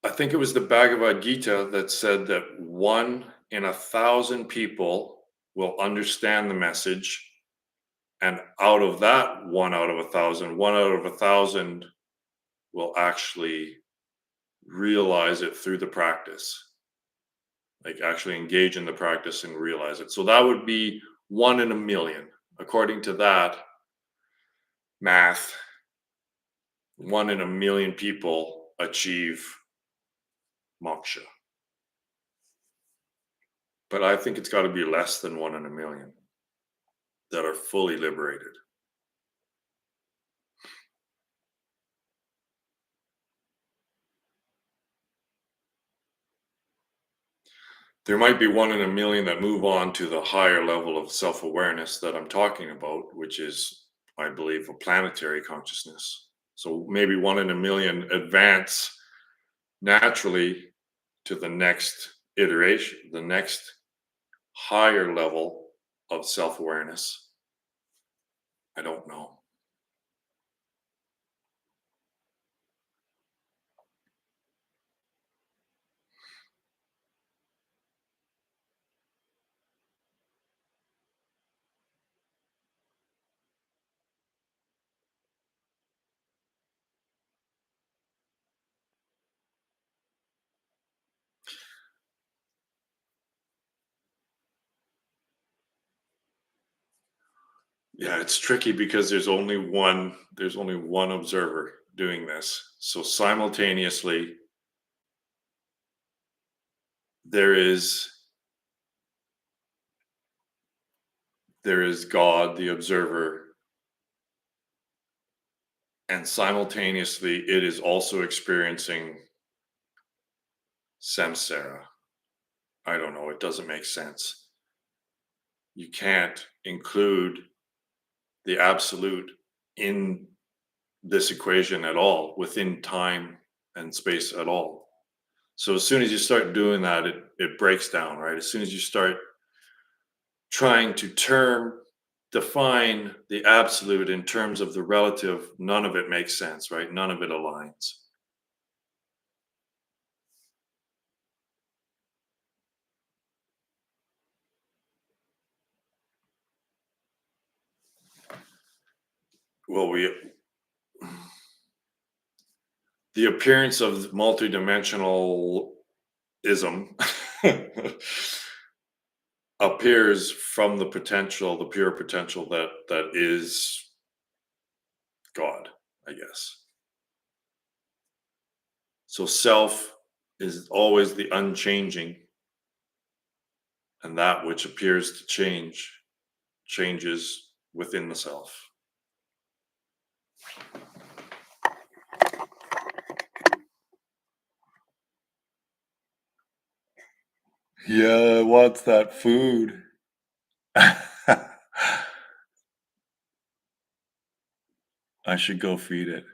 I think it was the Bhagavad Gita that said that 1 in 1,000 people will understand the message. And out of that 1 out of 1,000, 1 out of 1,000 will actually realize it through the practice, like actually engage in the practice and realize it. So that would be 1 in 1,000,000. According to that math, 1 in 1,000,000 people achieve moksha. But I think it's got to be less than 1 in a million that are fully liberated. There might be 1 in a million that move on to the higher level of self-awareness that I'm talking about, which is, I believe, a planetary consciousness. So maybe 1 in a million advance naturally to the next iteration, the next higher level of self-awareness. I don't know. Yeah, it's tricky because there's only one observer doing this. So simultaneously there is God, the observer, and simultaneously it is also experiencing samsara. I don't know, it doesn't make sense. You can't include the absolute in this equation at all, within time and space at all. So as soon as you start doing that, it breaks down, right? As soon as you start trying to define the absolute in terms of the relative, none of it makes sense, right? None of it aligns. Well, the appearance of multidimensionalism appears from the potential, the pure potential that is God, I guess. So self is always the unchanging, and that which appears to change changes within the self. Yeah, what's that food? I should go feed it.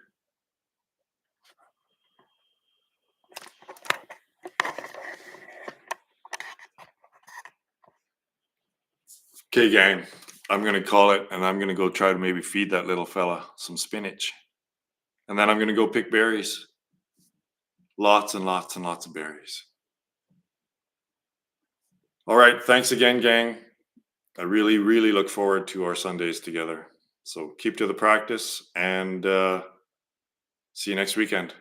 Okay, gang, I'm gonna call it, and I'm gonna go try to maybe feed that little fella some spinach. And then I'm gonna go pick berries. Lots and lots and lots of berries. All right, thanks again, gang. I really, really look forward to our Sundays together. So keep to the practice, and see you next weekend.